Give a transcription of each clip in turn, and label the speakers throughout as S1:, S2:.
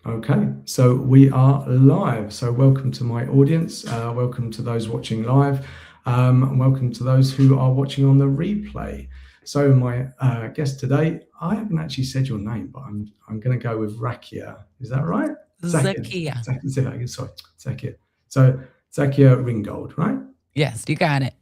S1: Okay, so we are live. So welcome to my audience. Welcome to those watching live. And welcome to those who are watching on the replay. So my guest today, I haven't actually said your name, but I'm going to go with Rakia. Is that right? Zakia.
S2: Zakia.
S1: Sorry, Zakia. So Zakia Ringgold, right?
S2: Yes, you got it.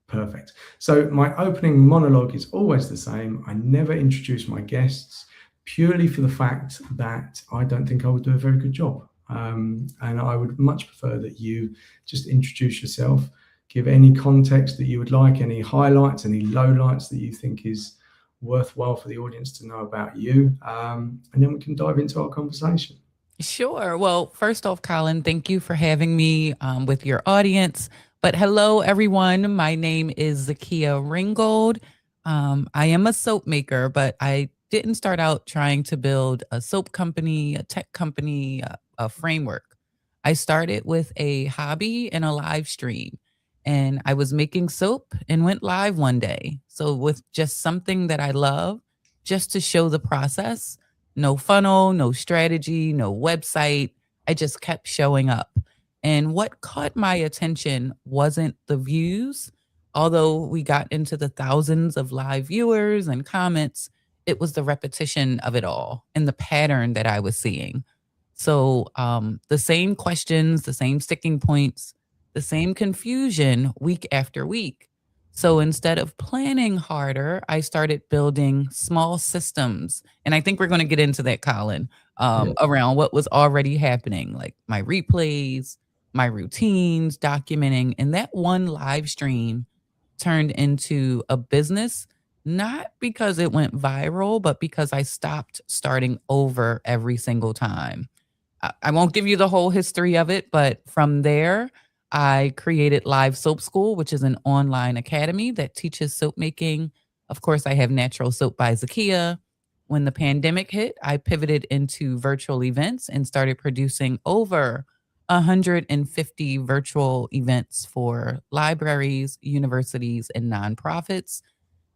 S1: Perfect. So my opening monologue is always the same. I never introduce my guests purely for the fact that I don't think I would do a very good job. And I would much prefer that you just introduce yourself, give any context that you would like, any highlights, any lowlights that you think is worthwhile for the audience to know about you. And then we can dive into our conversation.
S2: Sure. Well, first off, Colin, thank you for having me with your audience. But hello, everyone. My name is Zakia Ringgold. I am a soap maker, but I didn't start out trying to build a soap company, a tech company, a framework. I started with a hobby and a live stream. And I was making soap and went live one day. So, with just something that I love, just to show the process. No funnel, no strategy, no website. I just kept showing up. And what caught my attention wasn't the views, although we got into the thousands of live viewers and comments. It was the repetition of it all and the pattern that I was seeing. So the same questions, the same sticking points, the same confusion week after week. So instead of planning harder, I started building small systems. And I think we're going to get into that, Colin,
S1: Yeah.
S2: around what was already happening, like my replays, my routines, documenting. And that one live stream turned into a business, not because it went viral, but because I stopped starting over every single time. I won't give you the whole history of it, but from there, I created Live Soap School, which is an online academy that teaches soap making. Of course, I have Natural Soap by Zakia. When the pandemic hit, I pivoted into virtual events and started producing over 150 virtual events for libraries, universities, and nonprofits.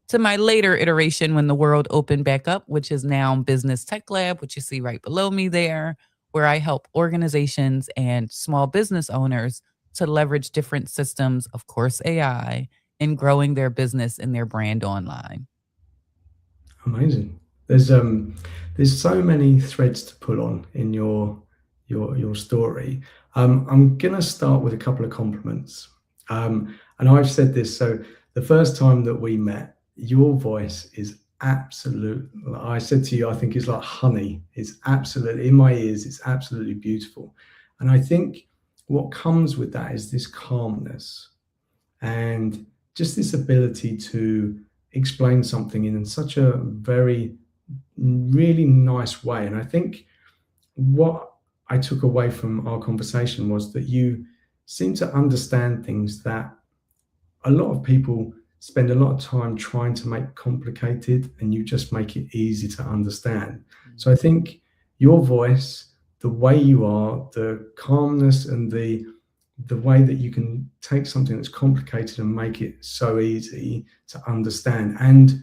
S2: To my later iteration, when the world opened back up, which is now Business Tech Lab, which you see right below me there, where I help organizations and small business owners to leverage different systems, of course, AI, in growing their business and their brand online.
S1: Amazing. There's so many threads to pull on in your story. I'm gonna start with a couple of compliments. And I've said this. So the first time that we met, your voice is absolute. I said to you, I think it's like honey. It's absolutely in my ears. It's absolutely beautiful. And I think what comes with that is this calmness and just this ability to explain something in such a very really nice way. And I think what I took away from our conversation was that you seem to understand things that a lot of people spend a lot of time trying to make complicated, and you just make it easy to understand. So I think your voice, the way you are, the calmness and the way that you can take something that's complicated and make it so easy to understand and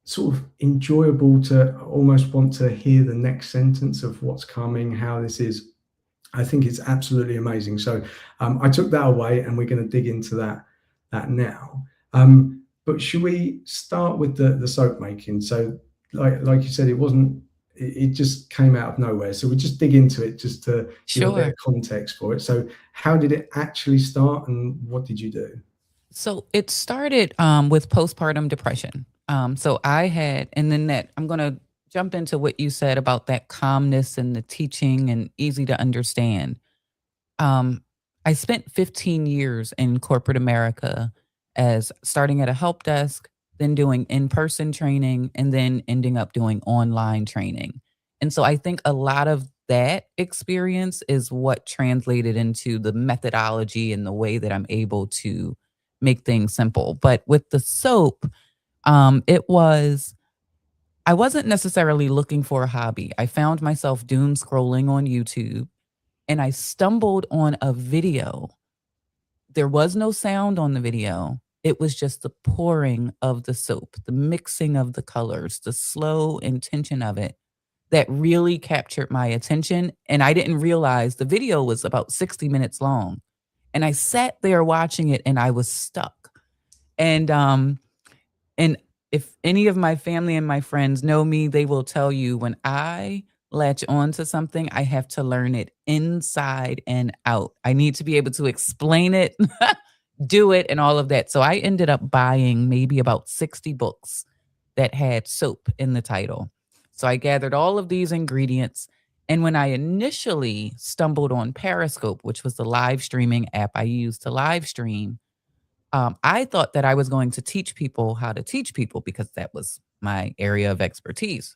S1: sort of enjoyable to almost want to hear the next sentence of what's coming, how this is. I think it's absolutely amazing. So I took that away, and we're going to dig into that now. But should we start with the soap making? So, like you said, it wasn't. It just came out of nowhere. So we just dig into it just to give a bit
S2: Sure.
S1: of context for it. So, how did it actually start, and what did you do?
S2: So it started with postpartum depression. So I had, and then that I'm going to jump into what you said about that calmness and the teaching and easy to understand. Um, I spent 15 years in corporate America as starting at a help desk, then doing in person training, and then ending up doing online training. And so I think a lot of that experience is what translated into the methodology and the way that I'm able to make things simple. But with the soap, it was I wasn't necessarily looking for a hobby. I found myself doom scrolling on YouTube and I stumbled on a video. There was no sound on the video. It was just the pouring of the soap, the mixing of the colors, the slow intention of it. that really captured my attention. And I didn't realize the video was about 60 minutes long. And I sat there watching it and I was stuck. And and if any of my family and my friends know me, they will tell you when I latch on to something, I have to learn it inside and out. I need to be able to explain it, do it, and all of that. So I ended up buying maybe about 60 books that had soap in the title. So I gathered all of these ingredients. And when I initially stumbled on Periscope, which was the live streaming app I used to live stream, I thought that I was going to teach people how to teach people because that was my area of expertise.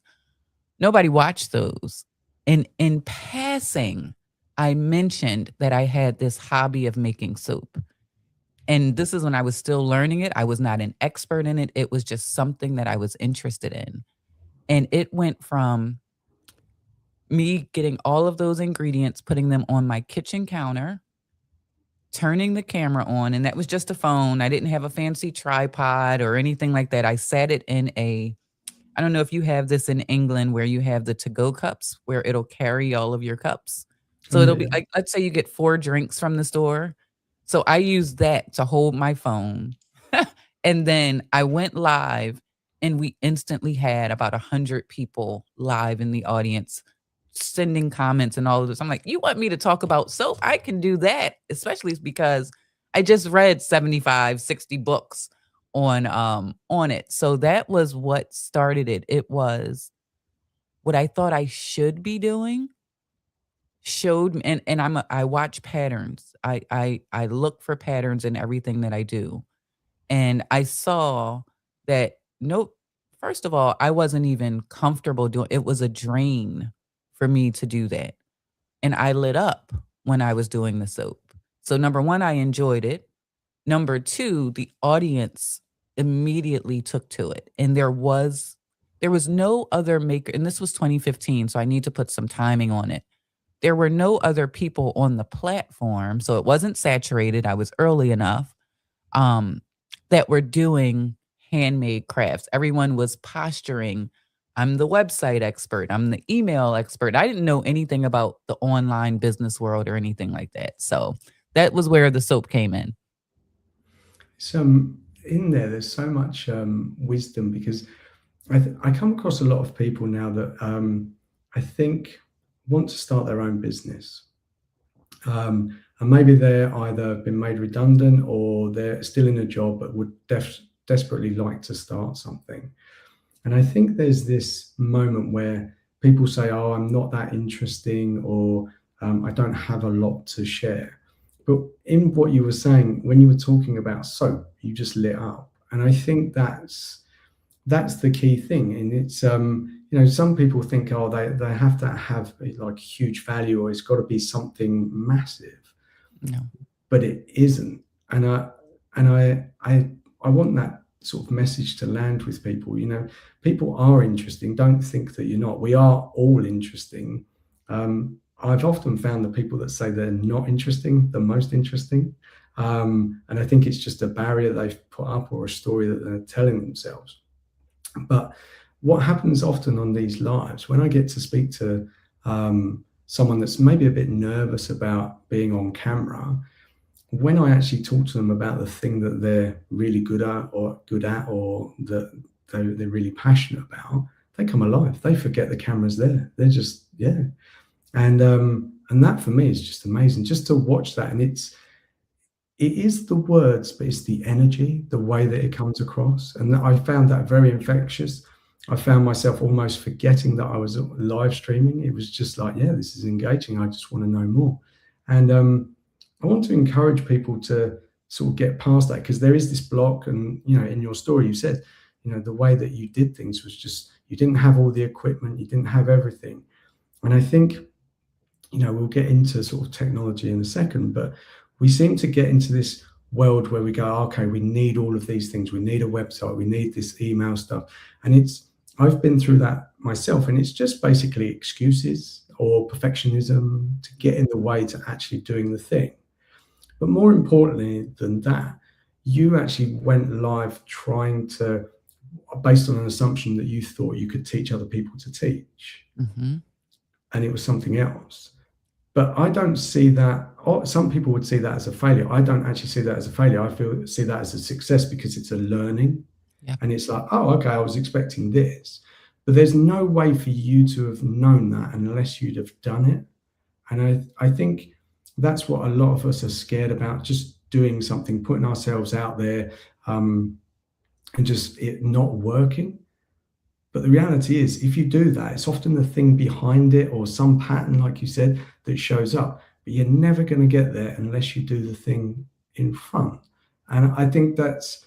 S2: Nobody watched those. And in passing, I mentioned that I had this hobby of making soap. And this is when I was still learning it. I was not an expert in it. It was just something that I was interested in. And it went from me getting all of those ingredients, putting them on my kitchen counter, turning the camera on, and that was just a phone. I didn't have a fancy tripod or anything like that. I sat it in a I don't know if you have this in England where you have the to-go cups where it'll carry all of your cups.
S1: Oh,
S2: So it'll be
S1: yeah.
S2: like, let's say you get 4 drinks from the store. So I use that to hold my phone. And then I went live and we instantly had about 100 people live in the audience sending comments and all of this. I'm like, you want me to talk about soap? I can do that, especially because I just read 75, 60 books on it. So that was what started it. It was what I thought I should be doing showed me and I watch patterns. I look for patterns in everything that I do. And I saw that nope, first of all, I wasn't even comfortable doing it was a drain for me to do that. And I lit up when I was doing the soap. So number 1, I enjoyed it. Number 2, the audience immediately took to it, and there was no other maker and this was 2015, so I need to put some timing on it. There were no other people on the platform, so it wasn't saturated, I was early enough, um, that were doing handmade crafts. Everyone was posturing, "I'm the website expert, I'm the email expert." I didn't know anything about the online business world or anything like that, so that was where the soap came in.
S1: It's in there. There's so much wisdom because I come across a lot of people now that I think want to start their own business, and maybe they're either been made redundant or they're still in a job but would desperately like to start something. And I think there's this moment where people say, "Oh, I'm not that interesting," or "I don't have a lot to share." But in what you were saying, when you were talking about soap, you just lit up, and I think that's the key thing. And it's some people think, oh, they have to have like huge value, or it's got to be something massive,
S2: No.
S1: but it isn't. And I want that sort of message to land with people. People are interesting. Don't think that you're not. We are all interesting. I've often found the people that say they're not interesting the most interesting, and I think it's just a barrier they've put up or a story that they're telling themselves. But what happens often on these lives, when I get to speak to someone that's maybe a bit nervous about being on camera, when I actually talk to them about the thing that they're really good at, or that they're really passionate about, they come alive. They forget the camera's there. They're just, yeah. And that for me is just amazing, just to watch that. And it is the words, but it's the energy, the way that it comes across. And I found that very infectious. I found myself almost forgetting that I was live streaming. It was just like, yeah, this is engaging. I just want to know more. And I want to encourage people to sort of get past that, because there is this block. And, in your story, you said, the way that you did things was just, you didn't have all the equipment, you didn't have everything. And I think, we'll get into sort of technology in a second, but we seem to get into this world where we go, okay, we need all of these things. We need a website. We need this email stuff. And I've been through that myself, and it's just basically excuses or perfectionism to get in the way to actually doing the thing. But more importantly than that, you actually went live trying to based on an assumption that you thought you could teach other people to teach,
S2: Mm-hmm.
S1: and it was something else. But I don't see that. Or some people would see that as a failure. I don't actually see that as a failure. See that as a success because it's a learning,
S2: Yep.
S1: and it's like, oh, okay, I was expecting this, but there's no way for you to have known that unless you'd have done it. And I think that's what a lot of us are scared about, just doing something, putting ourselves out there, um, and just it not working. But the reality is, if you do that, it's often the thing behind it or some pattern, like you said, that shows up. But you're never going to get there unless you do the thing in front. And I think that's,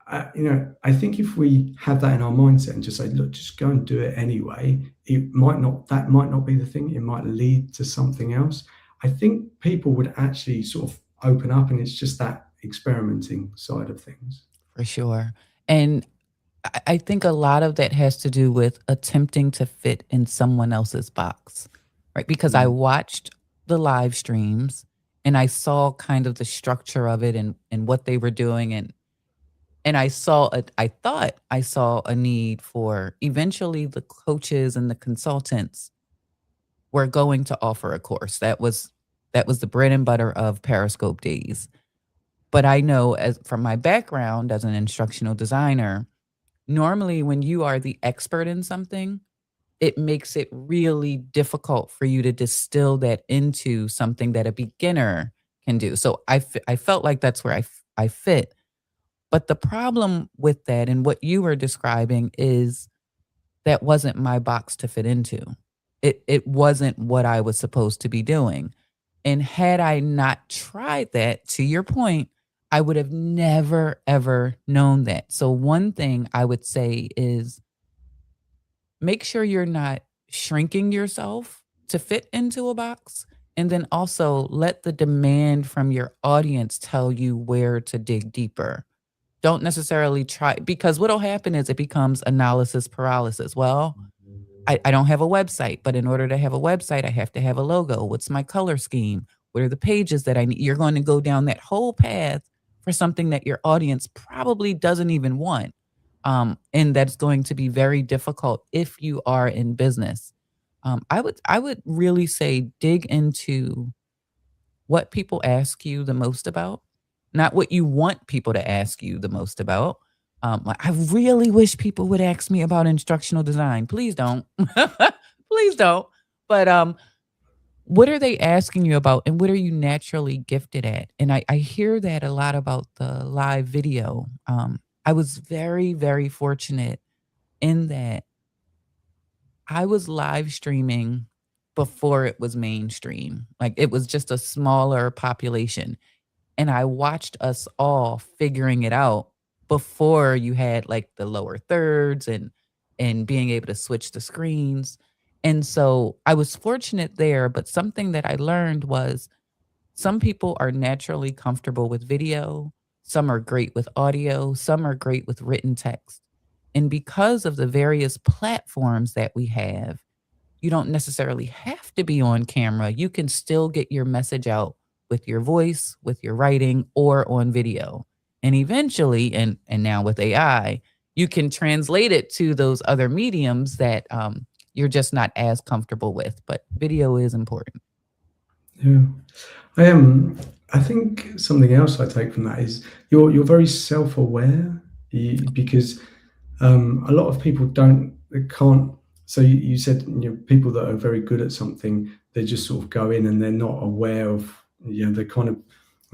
S1: I think if we have that in our mindset and just say, look, just go and do it anyway, that might not be the thing. It might lead to something else. I think people would actually sort of open up, and it's just that experimenting side of things.
S2: For sure. And I think a lot of that has to do with attempting to fit in someone else's box, right? Because I
S1: Mm.
S2: watched the live streams and I saw kind of the structure of it and what they were doing. And I thought I saw a need for eventually the coaches and the consultants were going to offer a course. That was the bread and butter of Periscope days. But I know as from my background as an instructional designer, normally when you are the expert in something, it makes it really difficult for you to distill that into something that a beginner can do. So I felt like that's where I fit. But the problem with that and what you were describing is that wasn't my box to fit into. It wasn't what I was supposed to be doing. And had I not tried that, to your point, I would have never ever known that. So one thing I would say is make sure you're not shrinking yourself to fit into a box. And then also let the demand from your audience tell you where to dig deeper. Don't necessarily try, because what'll happen is it becomes analysis paralysis. Well, I don't have a website, but in order to have a website, I have to have a logo. What's my color scheme? What are the pages that I need? You're going to go down that whole path for something that your audience probably doesn't even want. And that's going to be very difficult if you are in business. I would really say dig into what people ask you the most about, not what you want people to ask you the most about. Like, I really wish people would ask me about instructional design. Please don't. Please don't. But what are they asking you about and what are you naturally gifted at? And I hear that a lot about the live video. I was very, very fortunate in that I was live streaming before it was mainstream. Like it was just a smaller population. And I watched us all figuring it out before you had like the lower thirds and being able to switch the screens. And so I was fortunate there, but something that I learned was some people are naturally comfortable with video, some are great with audio, some are great with written text. And because of the various platforms that we have, you don't necessarily have to be on camera. You can still get your message out with your voice, with your writing, or on video. And eventually, and now with AI, you can translate it to those other mediums that you're just not as comfortable with. But video is important.
S1: Yeah. I am. I think something else I take from that is you're very self-aware, because a lot of people don't they can't. So you said, people that are very good at something, they just sort of go in and they're not aware of, they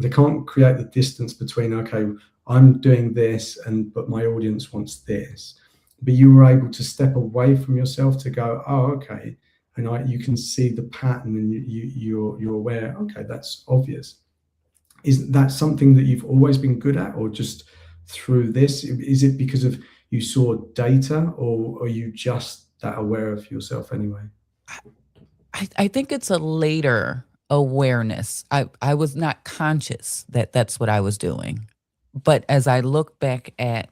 S1: can't create the distance between, okay, I'm doing this but my audience wants this. But you were able to step away from yourself to go, oh, okay, and you can see the pattern, and you're aware, okay, that's obvious. Is that something that you've always been good at, or just through this? Is it because of you saw data, or are you just that aware of yourself anyway?
S2: I think it's a later awareness. I was not conscious that that's what I was doing. But as I look back at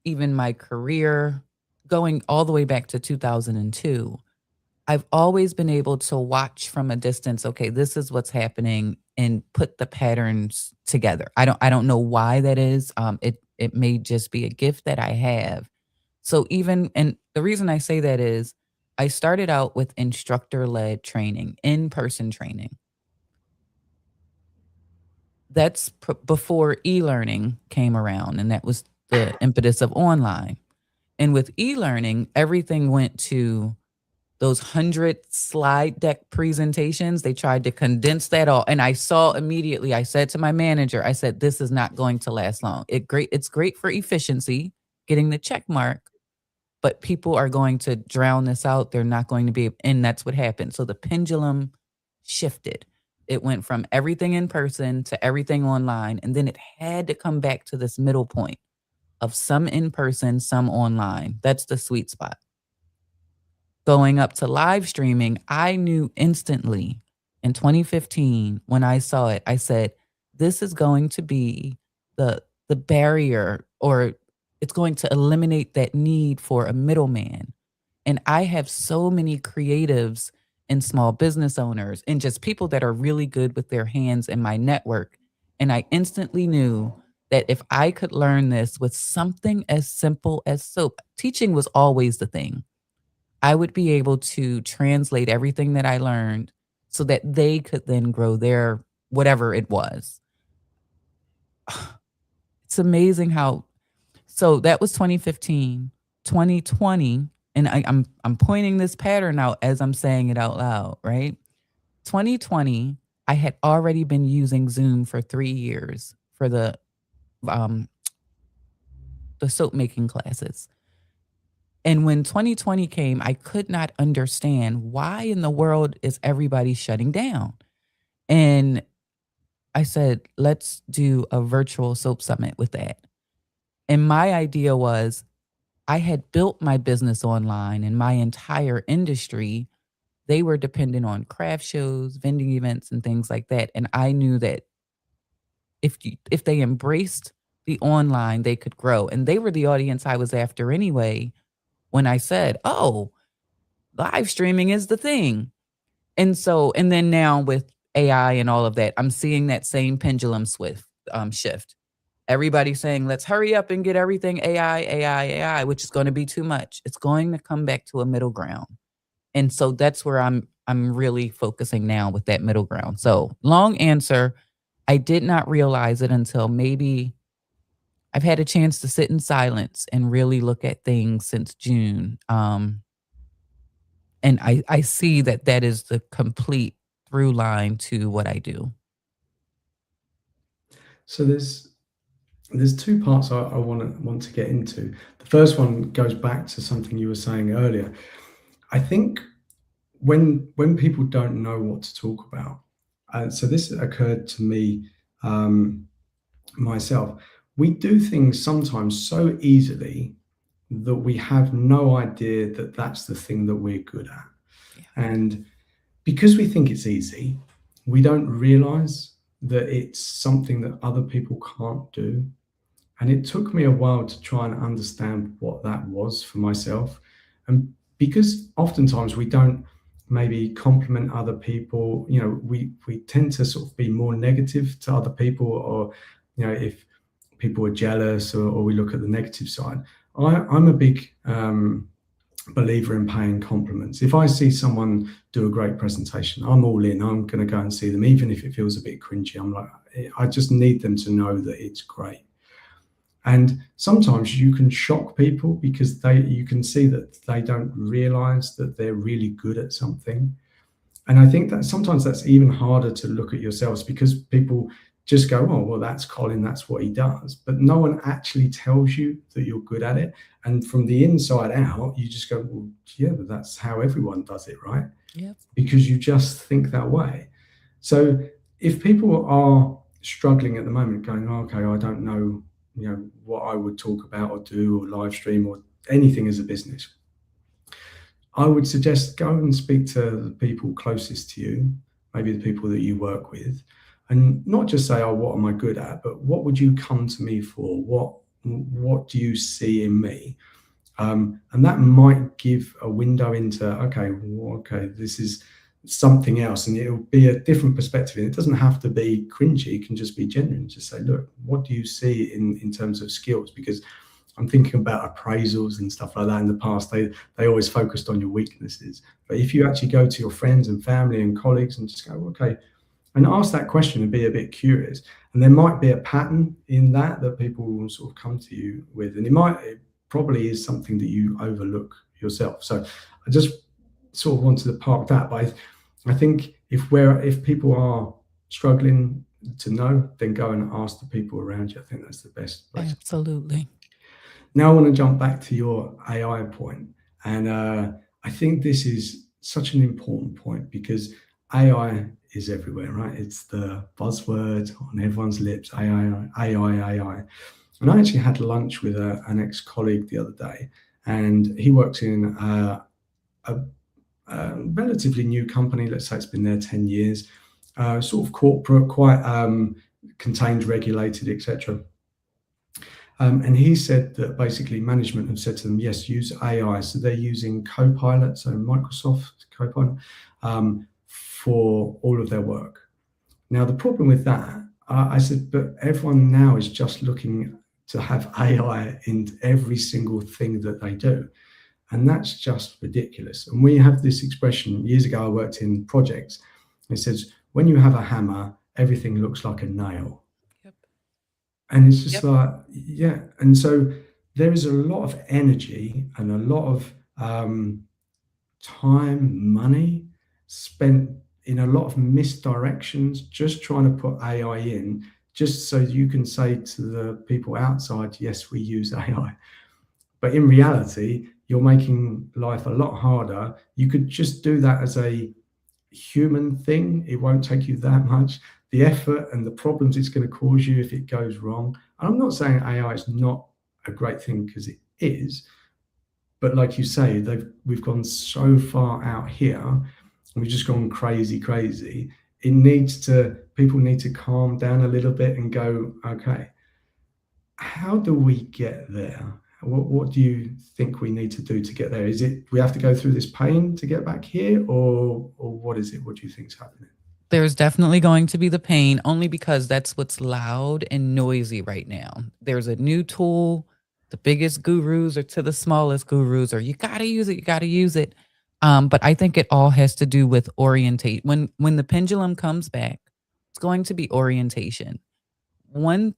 S2: even my career, going all the way back to 2002, I've always been able to watch from a distance, okay, this is what's happening and put the patterns together. I don't know why that is. It may just be a gift that I have. So even, and the reason I say that is I started out with instructor led training, in person training. That's before e-learning came around, and that was the impetus of online. And with e-learning, everything went to those 100 slide deck presentations. They tried to condense that all. And I saw immediately, I said to my manager, I said, this is not going to last long. It's great for efficiency, getting the check mark, but people are going to drown this out. They're not going to be, and that's what happened. So the pendulum shifted. It went from everything in person to everything online. And then it had to come back to this middle point of some in person, some online. That's the sweet spot. Going up to live streaming, I knew instantly in 2015 when I saw it, I said, this is going to be the barrier, or it's going to eliminate that need for a middleman. And I have so many creatives and small business owners and just people that are really good with their hands in my network. And I instantly knew that if I could learn this with something as simple as soap, teaching was always the thing. I would be able to translate everything that I learned so that they could then grow their whatever it was. It's amazing how, so that was 2015, 2020, and I'm pointing this pattern out as I'm saying it out loud, right? 2020, I had already been using Zoom for 3 years for um the soap making classes. And when 2020 came, I could not understand why in the world is everybody shutting down. And I said, let's do a virtual soap summit with that. And my idea was I had built my business online, and my entire industry, they were dependent on craft shows, vending events, and things like that. And I knew that if they embraced the online, they could grow. And they were the audience I was after anyway when I said, oh, live streaming is the thing. And so, and then now with AI and all of that, I'm seeing that same pendulum shift. Everybody saying, let's hurry up and get everything AI, AI, AI, which is going to be too much. It's going to come back to a middle ground. And so that's where I'm really focusing now with that middle ground. So long answer, I did not realize it until maybe I've had a chance to sit in silence and really look at things since June. And I see that that is the complete through line to what I do.
S1: So there's two parts I want to get into. The first one goes back to something you were saying earlier. I think when people don't know what to talk about, so this occurred to me myself. We do things sometimes so easily that we have no idea that that's the thing that we're good at.
S2: Yeah.
S1: And because we think it's easy, we don't realize that it's something that other people can't do. And it took me a while to try and understand what that was for myself. And because oftentimes we don't maybe compliment other people, we tend to sort of be more negative to other people, or, if people are jealous, or we look at the negative side. I'm a big believer in paying compliments. If I see someone do a great presentation, I'm all in. I'm going to go and see them, even if it feels a bit cringy. I'm like, I just need them to know that it's great. And sometimes you can shock people because you can see that they don't realize that they're really good at something. And I think that sometimes that's even harder to look at yourselves, because people just go, oh, well, that's Colin, that's what he does. But no one actually tells you that you're good at it. And from the inside out, you just go, well, yeah, but that's how everyone does it, right?
S2: Yep.
S1: Because you just think that way. So if people are struggling at the moment, going, oh, okay, I don't know, what I would talk about or do or live stream or anything as a business, I would suggest go and speak to the people closest to you, maybe the people that you work with, and not just say, oh, what am I good at, but what would you come to me for? What do you see in me? And that might give a window into, okay, this is something else, and it'll be a different perspective. And it doesn't have to be cringy, it can just be genuine. Just say, look, what do you see in terms of skills? Because I'm thinking about appraisals and stuff like that. In the past, they always focused on your weaknesses. But if you actually go to your friends and family and colleagues and just go, okay, and ask that question and be a bit curious, and there might be a pattern in that people will sort of come to you with, and it probably is something that you overlook yourself. So I just sort of wanted to park that, but I think if people are struggling to know, then go and ask the people around you. I think that's the best place.
S2: Absolutely.
S1: Now I want to jump back to your AI point, and I think this is such an important point because AI is everywhere, right? It's the buzzword on everyone's lips, AI, AI, AI. And I actually had lunch with an ex-colleague the other day, and he works in a relatively new company. Let's say it's been there 10 years, sort of corporate, quite contained, regulated, etc. And he said that basically management have said to them, yes, use AI. So they're using Copilot, so Microsoft Copilot, for all of their work. Now, the problem with that, I said, but everyone now is just looking to have AI in every single thing that they do. And that's just ridiculous. And we have this expression, years ago, I worked in projects. It says, when you have a hammer, everything looks like a nail.
S2: Yep.
S1: And it's just like, yeah. And so there is a lot of energy and a lot of time, money spent in a lot of misdirections, just trying to put AI in, just so you can say to the people outside, yes, we use AI. But in reality, you're making life a lot harder. You could just do that as a human thing. It won't take you that much. The effort and the problems it's going to cause you if it goes wrong. And I'm not saying AI is not a great thing, because it is. But like you say, we've gone so far out here, and we've just gone crazy. People need to calm down a little bit and go, okay, how do we get there? What do you think we need to do to get there? Is it we have to go through this pain to get back here, or what is it? What do you think is happening?
S2: There's definitely going to be the pain, only because that's what's loud and noisy right now. There's a new tool. The biggest gurus or to the smallest gurus, or you got to use it, you got to use it. But I think it all has to do with orientate. When the pendulum comes back, it's going to be orientation. One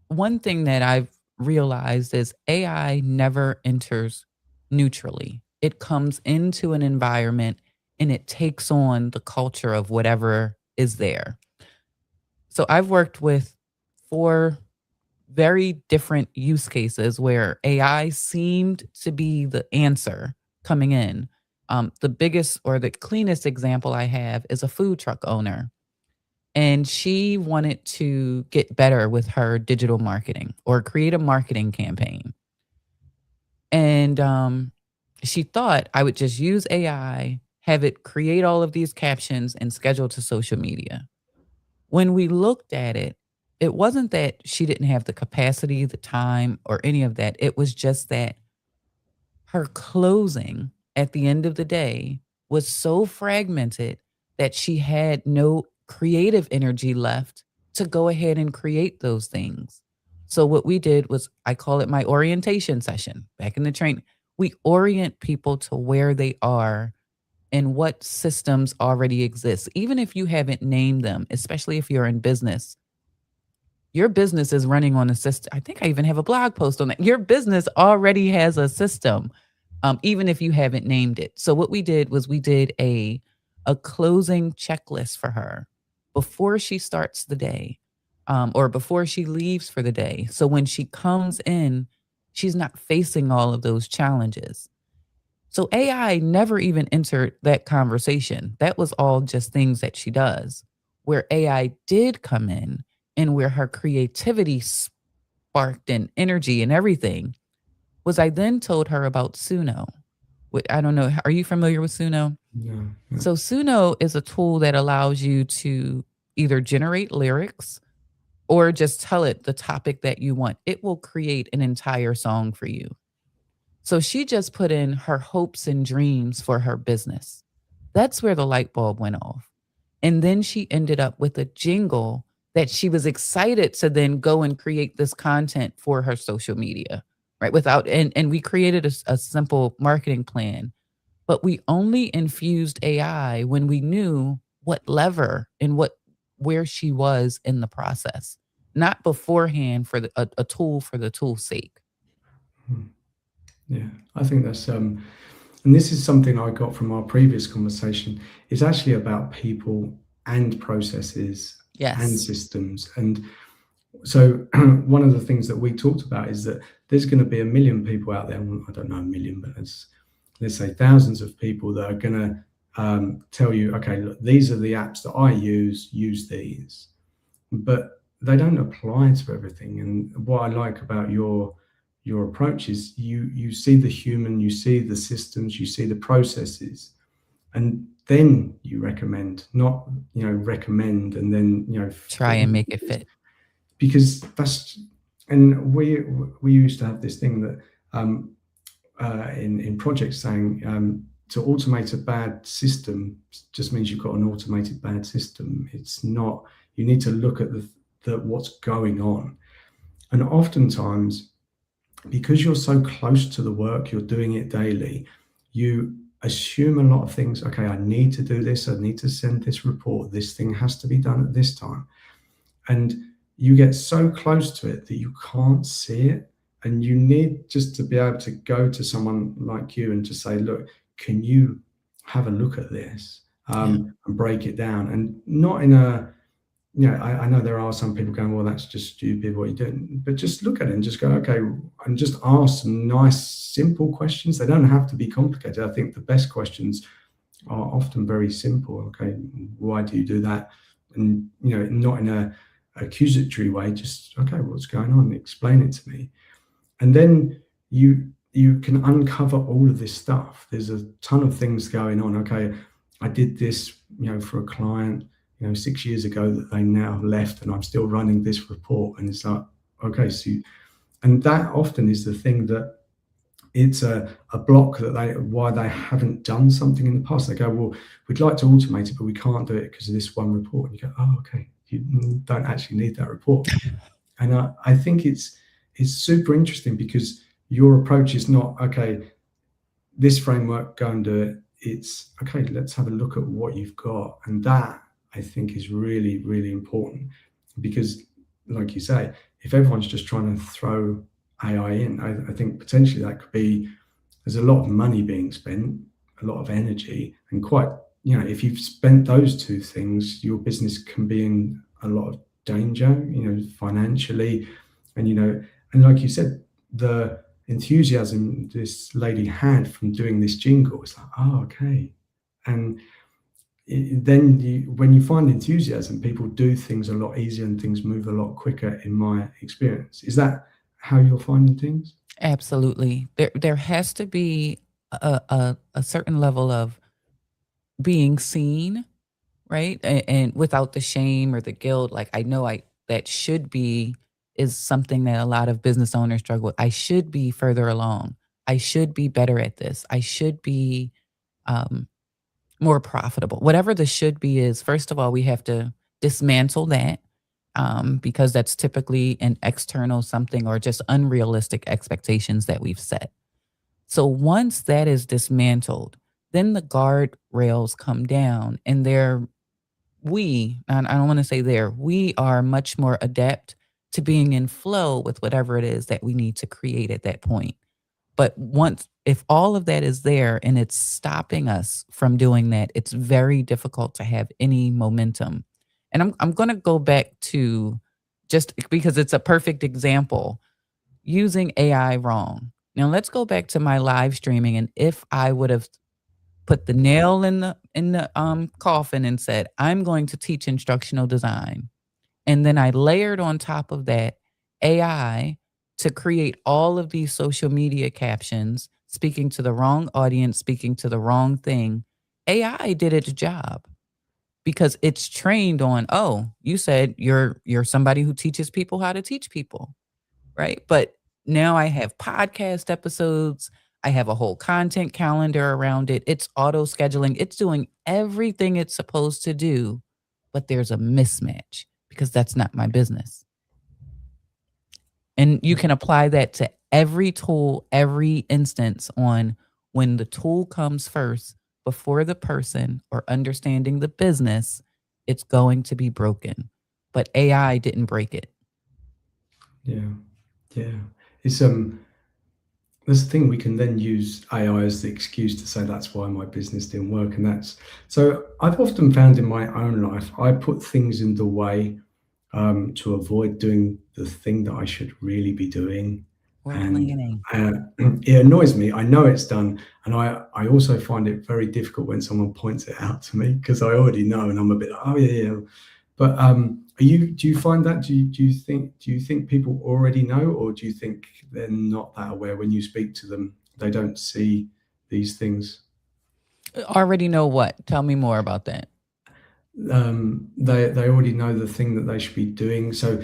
S2: one thing that I've realized is AI never enters neutrally. It comes into an environment and it takes on the culture of whatever is there. So I've worked with 4 very different use cases where AI seemed to be the answer coming in. The biggest or the cleanest example I have is a food truck owner, and she wanted to get better with her digital marketing or create a marketing campaign. And she thought I would just use AI, have it create all of these captions and schedule to social media. When we looked at it, it wasn't that she didn't have the capacity, the time, or any of that. It was just that her closing at the end of the day was so fragmented that she had no creative energy left to go ahead and create those things. So what we did was, I call it my orientation session. Back in the train, we orient people to where they are and what systems already exist. Even if you haven't named them, especially if you're in business, your business is running on a system. I think I even have a blog post on that. Your business already has a system, even if you haven't named it. So what we did was we did a closing checklist for her before she starts the day, or before she leaves for the day. So when she comes in, she's not facing all of those challenges. So AI never even entered that conversation. That was all just things that she does. Where AI did come in and where her creativity sparked and energy and everything was, I then told her about Suno. I don't know. Are you familiar with Suno?
S1: No, no.
S2: So Suno is a tool that allows you to either generate lyrics or just tell it the topic that you want. It will create an entire song for you. So she just put in her hopes and dreams for her business. That's where the light bulb went off. And then she ended up with a jingle that she was excited to then go and create this content for her social media, right? Without, and we created a simple marketing plan, but we only infused AI when we knew what lever and where she was in the process, not beforehand for a tool for the tool's sake.
S1: Hmm. Yeah, I think that's and this is something I got from our previous conversation. It's actually about people and processes and
S2: Yes.
S1: systems. And so one of the things that we talked about is that there's going to be a million people out there. Well, I don't know a million, but let's say thousands of people that are going to tell you, okay, look, these are the apps that I use these, but they don't apply to everything. And what I like about your approach is you see the human, you see the systems, you see the processes, and then you recommend, not recommend and then
S2: Try and make it fit.
S1: because that's, and we used to have this thing that in projects saying to automate a bad system just means you've got an automated bad system. It's not. You need to look at the what's going on, and oftentimes because you're so close to the work, you're doing it daily, you assume a lot of things. Okay, I need to do this, I need to send this report, this thing has to be done at this time, and you get so close to it that you can't see it. And you need just to be able to go to someone like you and to say, look, can you have a look at this,
S2: Yeah.
S1: and break it down, and not in a, I know there are some people going, well, that's just stupid what you're doing, but just look at it and just go, okay, and just ask some nice, simple questions. They don't have to be complicated. I think the best questions are often very simple. Okay, why do you do that? And not in a accusatory way. Just, okay, what's going on? Explain it to me. And then you can uncover all of this stuff. There's a ton of things going on. Okay, I did this, for a client, 6 years ago that they now left, and I'm still running this report. And it's like, okay, so and that often is the thing that it's a block that why they haven't done something in the past. They go, well, we'd like to automate it, but we can't do it because of this one report. And you go, oh, okay, you don't actually need that report. And I think it's super interesting because your approach is not, okay, this framework, go and do it. It's, okay, let's have a look at what you've got. And that, I think, is really, really important because, like you say, if everyone's just trying to throw AI in, I think potentially that could be, there's a lot of money being spent, a lot of energy, and quite, if you've spent those two things, your business can be in a lot of danger, financially. And, and like you said, the enthusiasm this lady had from doing this jingle, it's like, oh, okay. And then when you find enthusiasm, people do things a lot easier and things move a lot quicker, in my experience. Is that how you're finding things?
S2: Absolutely. There has to be a certain level of being seen, right? And without the shame or the guilt. Like, I know that should be is something that a lot of business owners struggle with. I should be further along. I should be better at this. I should be um, more profitable. Whatever the should be is, first of all, we have to dismantle that, because that's typically an external something or just unrealistic expectations that we've set. So once that is dismantled, then the guardrails come down, and I don't want to say we are much more adept to being in flow with whatever it is that we need to create at that point. But if all of that is there and it's stopping us from doing that, it's very difficult to have any momentum. And I'm going to go back to, just because it's a perfect example, using AI wrong. Now let's go back to my live streaming, and if I would have put the nail in the coffin and said, I'm going to teach instructional design, and then I layered on top of that AI to create all of these social media captions, speaking to the wrong audience, speaking to the wrong thing. AI did its job because it's trained on, oh, you said you're somebody who teaches people how to teach people, right? But now I have podcast episodes. I have a whole content calendar around it. It's auto scheduling. It's doing everything it's supposed to do, but there's a mismatch because that's not my business. And you can apply that to every tool, every instance on when the tool comes first before the person or understanding the business, it's going to be broken. But AI didn't break it.
S1: Yeah, yeah. It's that's the thing, we can then use AI as the excuse to say that's why my business didn't work. And that's so I've often found in my own life, I put things in the way to avoid doing the thing that I should really be doing.
S2: Or
S1: And
S2: planning.
S1: it annoys me. I know it's done. And I also find it very difficult when someone points it out to me because I already know and I'm a bit like, oh, yeah, yeah. But do you find that? Do you think people already know, or do you think they're not that aware when you speak to them? They don't see these things.
S2: Already know what? Tell me more about that.
S1: They already know the thing that they should be doing. So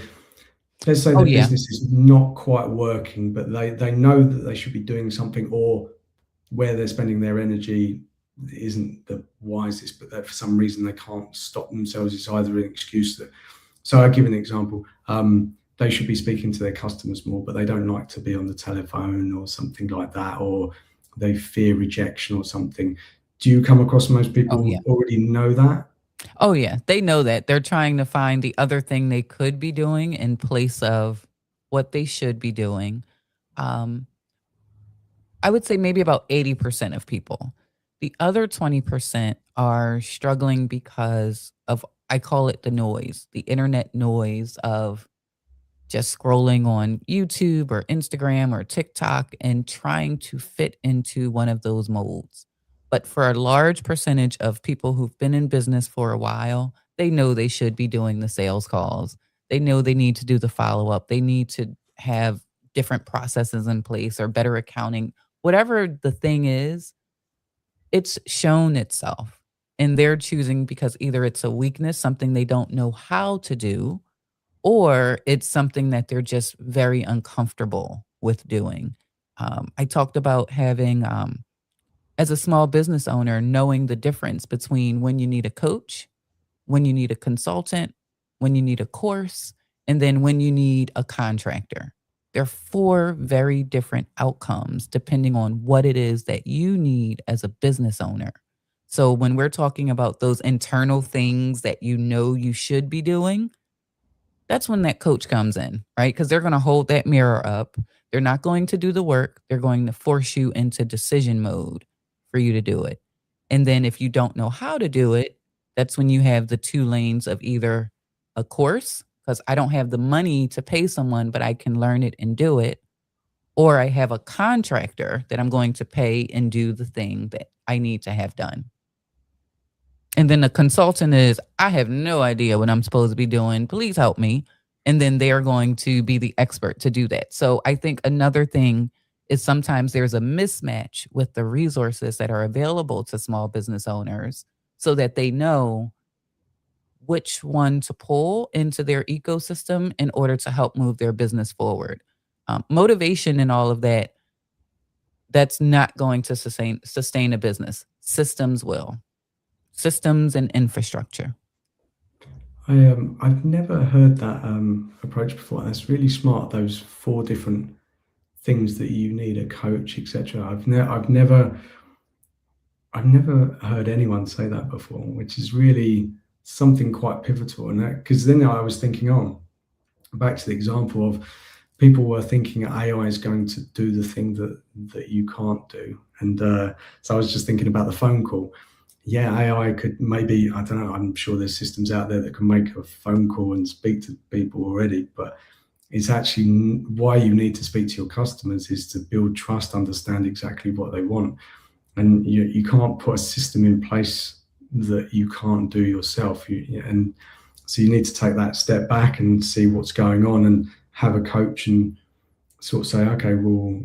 S1: let's say
S2: Oh,
S1: the
S2: yeah.
S1: business is not quite working, but they know that they should be doing something, or where they're spending their energy isn't the wisest, but that for some reason they can't stop themselves. It's either an excuse that. So I give an example. They should be speaking to their customers more, but they don't like to be on the telephone or something like that, or they fear rejection or something. Do you come across most
S2: Oh,
S1: people
S2: yeah.
S1: already know that?
S2: Oh, yeah. They know that. They're trying to find the other thing they could be doing in place of what they should be doing. Um, I would say maybe about 80% of people. The other 20% are struggling because of, I call it the noise, the internet noise of just scrolling on YouTube or Instagram or TikTok and trying to fit into one of those molds. But for a large percentage of people who've been in business for a while, they know they should be doing the sales calls. They know they need to do the follow up. They need to have different processes in place or better accounting. Whatever the thing is, it's shown itself. And they're choosing because either it's a weakness, something they don't know how to do, or it's something that they're just very uncomfortable with doing. I talked about having, as a small business owner, knowing the difference between when you need a coach, when you need a consultant, when you need a course, and then when you need a contractor. There are four very different outcomes depending on what it is that you need as a business owner. So when we're talking about those internal things that you know you should be doing, that's when that coach comes in, right? Because they're going to hold that mirror up. They're not going to do the work. They're going to force you into decision mode for you to do it. And then if you don't know how to do it, that's when you have the two lanes of either a course, because I don't have the money to pay someone, but I can learn it and do it, or I have a contractor that I'm going to pay and do the thing that I need to have done. And then the consultant is, I have no idea what I'm supposed to be doing. Please help me. And then they are going to be the expert to do that. So I think another thing is sometimes there's a mismatch with the resources that are available to small business owners so that they know which one to pull into their ecosystem in order to help move their business forward. Motivation and all of that, that's not going to sustain a business. Systems will. Systems and infrastructure.
S1: I've never heard that approach before. That's really smart. Those four different things that you need: a coach, etc. I've never heard anyone say that before, which is really something quite pivotal. And that, because then I was thinking, oh, back to the example of people were thinking AI is going to do the thing that you can't do. And so I was just thinking about the phone call. Yeah, AI could maybe, I don't know, I'm sure there's systems out there that can make a phone call and speak to people already, but it's actually why you need to speak to your customers is to build trust, understand exactly what they want. And you can't put a system in place that you can't do yourself. And so you need to take that step back and see what's going on and have a coach and sort of say, okay, well,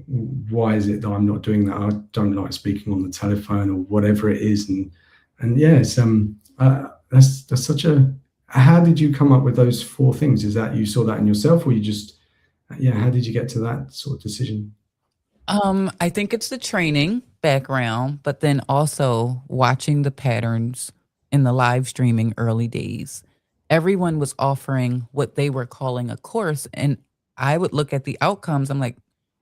S1: why is it that I'm not doing that? I don't like speaking on the telephone or whatever it is. And yeah, it's that's such a. How did you come up with those four things? Is that you saw that in yourself, or you just, yeah? How did you get to that sort of decision?
S2: I think it's the training background, but then also watching the patterns in the live streaming early days. Everyone was offering what they were calling a course, and I would look at the outcomes. I'm like,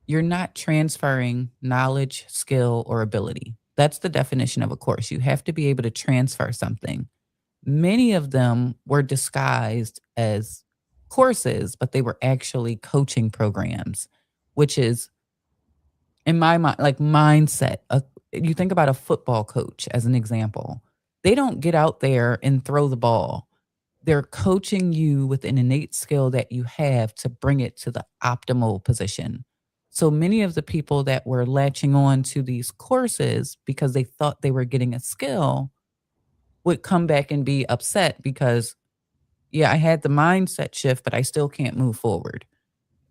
S2: you're not transferring knowledge, skill, or ability. That's the definition of a course. You have to be able to transfer something. Many of them were disguised as courses, but they were actually coaching programs, which is in my mind, like mindset. You think about a football coach as an example. They don't get out there and throw the ball. They're coaching you with an innate skill that you have to bring it to the optimal position. So many of the people that were latching on to these courses because they thought they were getting a skill would come back and be upset because, yeah, I had the mindset shift, but I still can't move forward.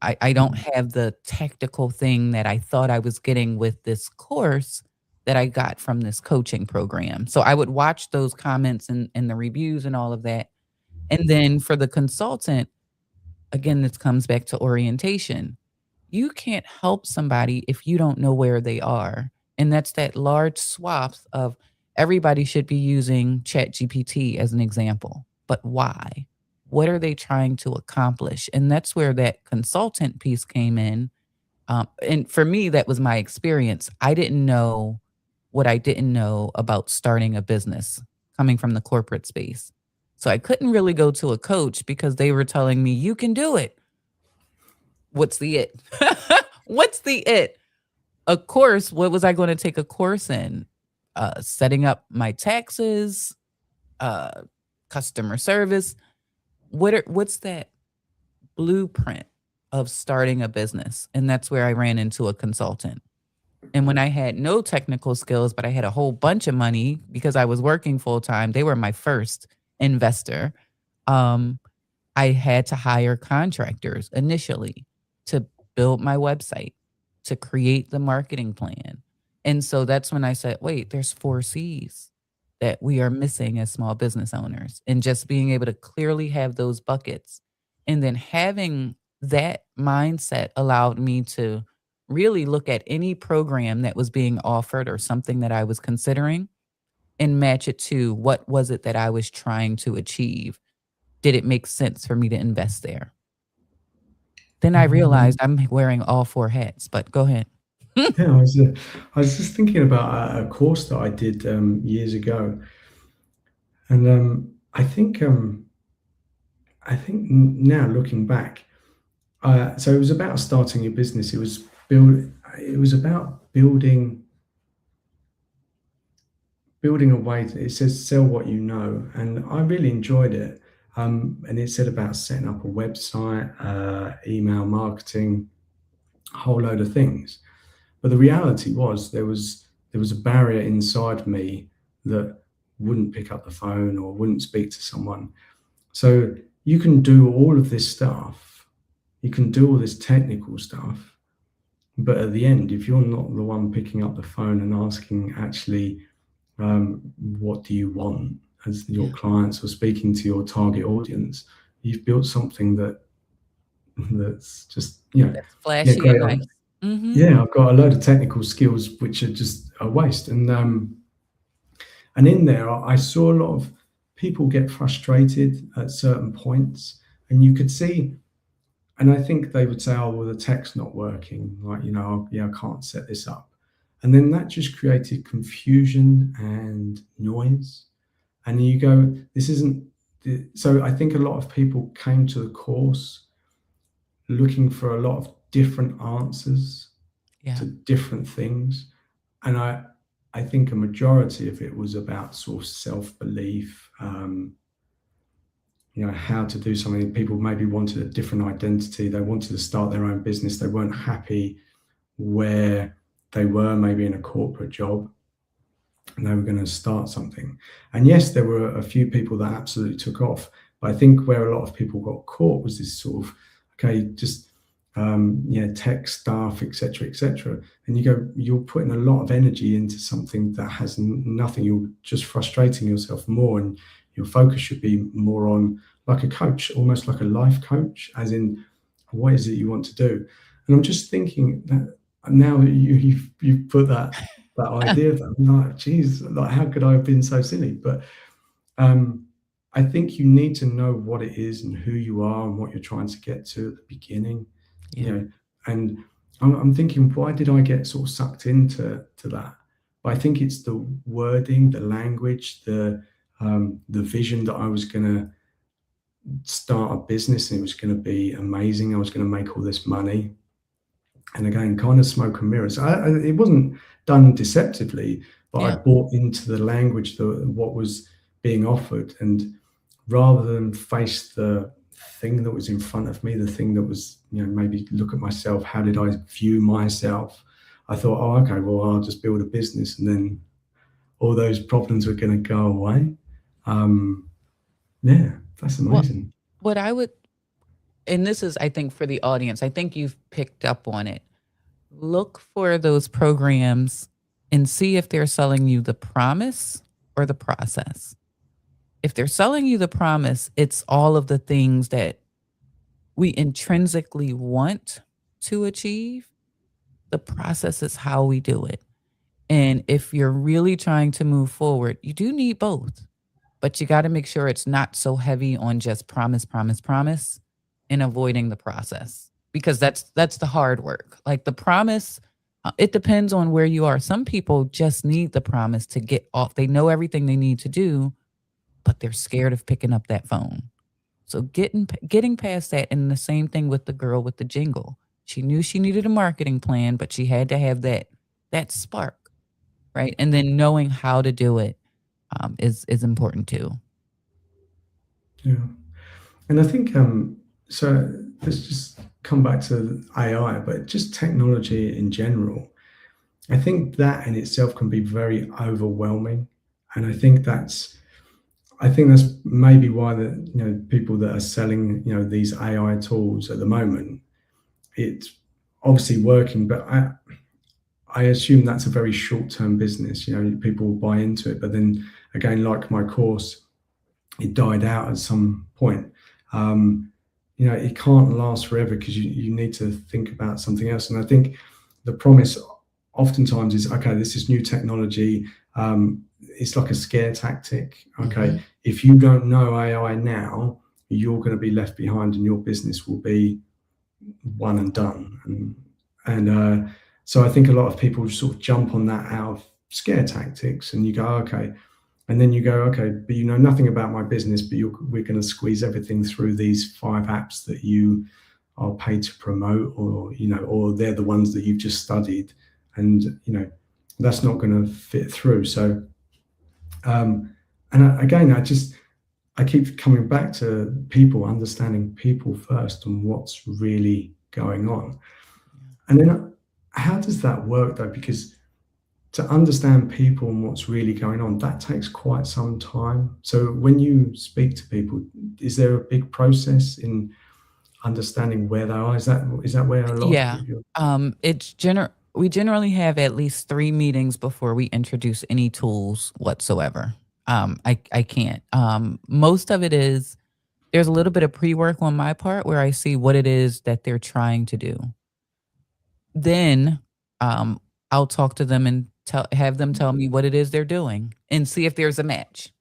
S2: I don't
S1: Mm.
S2: have the tactical thing that I thought I was getting with this course that I got from this coaching program. So I would watch those comments and the reviews and all of that. And then for the consultant, again, this comes back to orientation. You can't help somebody if you don't know where they are. And that's that large swath of everybody should be using ChatGPT as an example. But why? What are they trying to accomplish? And that's where that consultant piece came in. And for me, that was my experience. I didn't know what I didn't know about starting a business coming from the corporate space. So I couldn't really go to a coach because they were telling me, you can do it. What's the it? What's the it? A course, what was I going to take a course in? Setting up my taxes, uh, customer service. What's that blueprint of starting a business? And that's where I ran into a consultant. And when I had no technical skills, but I had a whole bunch of money because I was working full time, they were my first investor. Um, I had to hire contractors initially to build my website, to create the marketing plan. And so that's when I said, wait, there's 4 C's that we are missing as small business owners. And just being able to clearly have those buckets. And then having that mindset allowed me to really look at any program that was being offered or something that I was considering and match it to what was it that I was trying to achieve. Did it make sense for me to invest there? Then I realized
S1: Um,
S2: I'm wearing all 4 hats, but go ahead.
S1: yeah, I was just thinking about a course that I did years ago, and I think now looking back, so it was about starting a business. It was about building a way. It says sell what you know, and I really enjoyed it. And it said about setting up a website, email marketing, a whole load of things. But the reality was there was a barrier inside me that wouldn't pick up the phone or wouldn't speak to someone. So you can do all of this stuff, you can do all this technical stuff, but at the end, if you're not the one picking up the phone and asking actually, what do you want as your
S2: Yeah.
S1: clients or speaking to your target audience, you've built something that's just
S2: That's
S1: yeah,
S2: flashy and
S1: great.
S2: nice. Mhm.
S1: Yeah, I've got a load of technical skills which are just a waste. And in there, I saw a lot of people get frustrated at certain points, and you could see, and I think they would say, "Oh, well, the tech's not working. Like, yeah, I can't set this up," and then that just created confusion and noise. And you go, "This isn't." So I think a lot of people came to the course looking for a lot of different answers
S2: Yeah.
S1: to different things. And I think a majority of it was about sort of self belief, how to do something. People maybe wanted a different identity. They wanted to start their own business. They weren't happy where they were, maybe in a corporate job, and they were going to start something. And yes, there were a few people that absolutely took off. But I think where a lot of people got caught was this sort of, okay, just tech stuff, etc., etc. And you go, you're putting a lot of energy into something that has nothing. You're just frustrating yourself more, and your focus should be more on like a coach, almost like a life coach, as in what is it you want to do. And I'm just thinking that now you've put that idea there, I'm like, geez, like how could I have been so silly? But um, I think you need to know what it is and who you are and what you're trying to get to at the beginning,
S2: Yeah.
S1: And I'm thinking, why did I get sort of sucked into that? But I think it's the wording, the language, the vision that I was going to start a business and it was going to be amazing. I was going to make all this money, and again, kind of smoke and mirrors. It wasn't done deceptively, but I
S2: Yeah.
S1: bought into the language, what was being offered, and rather than face the thing that was in front of me, the thing that was, maybe look at myself, how did I view myself? I thought, oh, okay, well, I'll just build a business, and then all those problems were going to go away. Um, yeah, that's
S2: Well,
S1: amazing.
S2: what I would, and this is, I think, for the audience, I think you've picked up on it. Look for those programs and see if they're selling you the promise or the process. If they're selling you the promise, it's all of the things that we intrinsically want to achieve. The process is how we do it. And if you're really trying to move forward, you do need both, but you got to make sure it's not so heavy on just promise, promise, promise and avoiding the process, because that's the hard work. Like the promise, it depends on where you are. Some people just need the promise to get off. They know everything they need to do, but they're scared of picking up that phone. So getting past that, and the same thing with the girl with the jingle. She knew she needed a marketing plan, but she had to have that spark, right? And then knowing how to do it is important too.
S1: Yeah. And I think, so let's just come back to AI, but just technology in general. I think that in itself can be very overwhelming. And I think that's maybe why people that are selling, these AI tools at the moment, it's obviously working, but I assume that's a very short-term business. People will buy into it, but then again, like my course, it died out at some point. Um, it can't last forever because you need to think about something else. And I think the promise oftentimes is, okay, this is new technology. It's like a scare tactic. Okay,
S2: Mm-hmm.
S1: if you don't know AI now, you're going to be left behind, and your business will be one and done. And so I think a lot of people sort of jump on that out of scare tactics, and you go, okay, and then you go, okay, but you know nothing about my business, but we're going to squeeze everything through these 5 apps that you are paid to promote, or they're the ones that you've just studied, and that's not going to fit through. So, again, I keep coming back to people, understanding people first and what's really going on, and then how does that work though? Because to understand people and what's really going on, that takes quite some time. So when you speak to people, is there a big process in understanding where they are? Is that where a lot of
S2: Yeah.
S1: your
S2: We generally have at least 3 meetings before we introduce any tools whatsoever. I can't. Most of it is, there's a little bit of pre-work on my part where I see what it is that they're trying to do. Then um, I'll talk to them and have them tell me what it is they're doing and see if there's a match.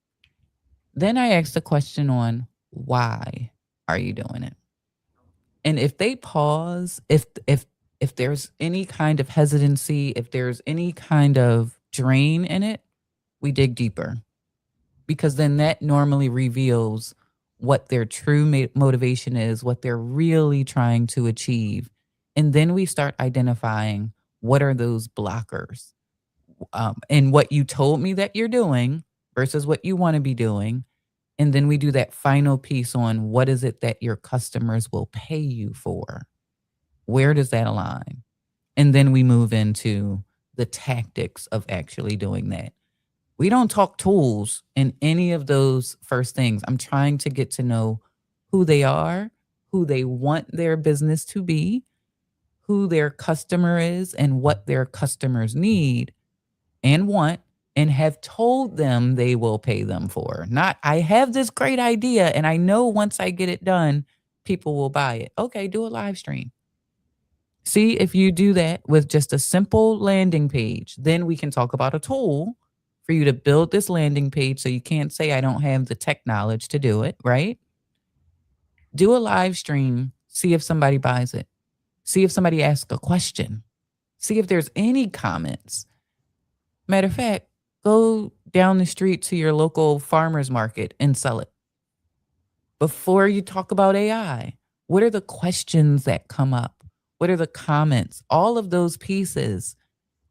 S2: Then I ask the question on, why are you doing it? And if they pause, if there's any kind of hesitancy, if there's any kind of drain in it, we dig deeper, because then that normally reveals what their true motivation is, what they're really trying to achieve. And then we start identifying what are those blockers, and what you told me that you're doing versus what you want to be doing. And then we do that final piece on what is it that your customers will pay you for? Where does that align? And then we move into the tactics of actually doing that. We don't talk tools in any of those first things. I'm trying to get to know who they are, who they want their business to be, who their customer is, and what their customers need and want, and have told them they will pay them for. Not, I have this great idea and I know once I get it done, people will buy it. Okay, do a live stream. See if you do that with just a simple landing page. Then we can talk about a tool for you to build this landing page so you can't say I don't have the tech knowledge to do it, right? Do a live stream, see if somebody buys it. See if somebody asks a question. See if there's any comments. Matter of fact, go down the street to your local farmer's market and sell it. Before you talk about AI, what are the questions that come up? What are the comments? All of those pieces.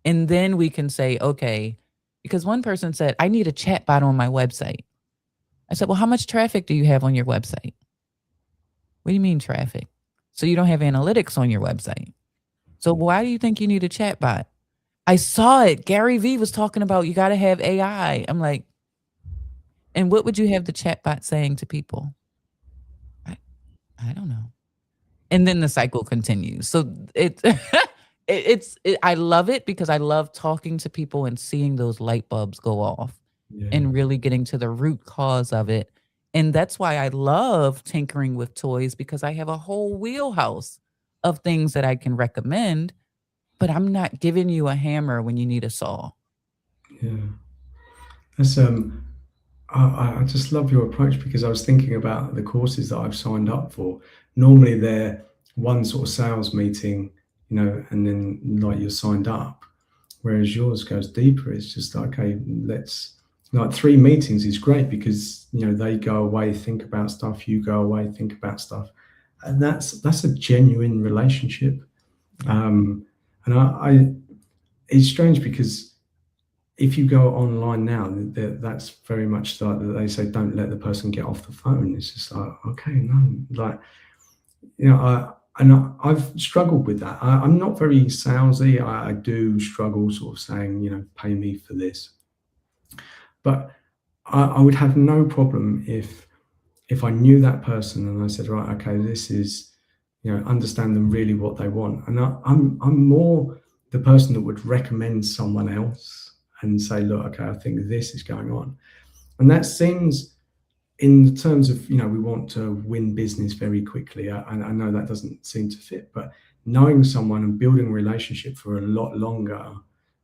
S2: And then we can say, okay, because one person said, I need a chat bot on my website. I said, well, how much traffic do you have on your website? What do you mean traffic? So you don't have analytics on your website. So why do you think you need a chat bot? I saw it. Gary Vee was talking about you got to have AI. I'm like, and what would you have the chat bot saying to people? I don't know. And then the cycle continues. So I love it because I love talking to people and seeing those light bulbs go off and really getting to the root cause of it. And that's why I love tinkering with toys because I have a whole wheelhouse of things that I can recommend, but I'm not giving you a hammer when you need a saw.
S1: Yeah. That's I just love your approach because I was thinking about the courses that I've signed up for. Normally they're one sort of sales meeting, and then like you're signed up. Whereas yours goes deeper. It's just like, okay, let's like 3 meetings is great because they go away, think about stuff, you go away, think about stuff. And that's a genuine relationship. And it's strange because if you go online now, that's very much like they say, don't let the person get off the phone. It's just like, okay, no, like, I've struggled with that. I'm not very salesy. I do struggle sort of saying, pay me for this. But I would have no problem if I knew that person and I said, right, okay, this is, understand them really what they want. And I'm more the person that would recommend someone else and say, look, okay, I think this is going on. And that seems, in terms of, we want to win business very quickly. I know that doesn't seem to fit, but knowing someone and building a relationship for a lot longer,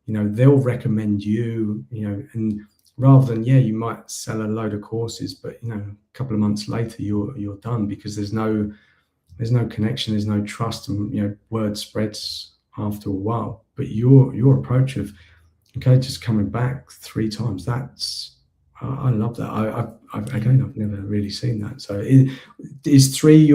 S1: they'll recommend you, and rather than, you might sell a load of courses, but, a couple of months later you're done because there's no connection, there's no trust, and, word spreads after a while. But your approach of, okay, just coming back 3 times, I love that. I've never really seen that. So is 3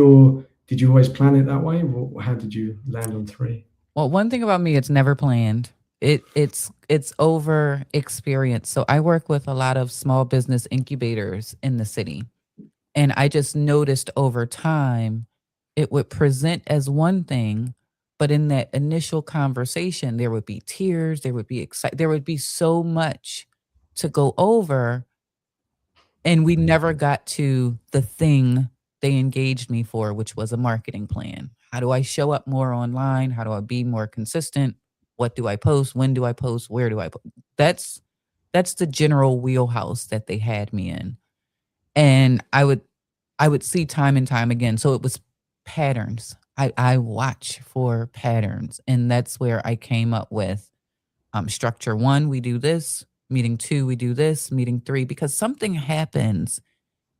S1: did you always plan it that way? Or how did you land on 3?
S2: Well, one thing about me, it's never planned. It's over experience. So I work with a lot of small business incubators in the city. And I just noticed over time it would present as one thing, but in that initial conversation, there would be tears, there would be there would be so much to go over. And we never got to the thing they engaged me for, which was a marketing plan. How do I show up more online? How do I be more consistent? What do I post? When do I post? Where do I post? That's the general wheelhouse that they had me in. And I would see time and time again. So it was patterns. I watch for patterns. And that's where I came up with structure 1, we do this. Meeting 2, we do this. Meeting 3, because something happens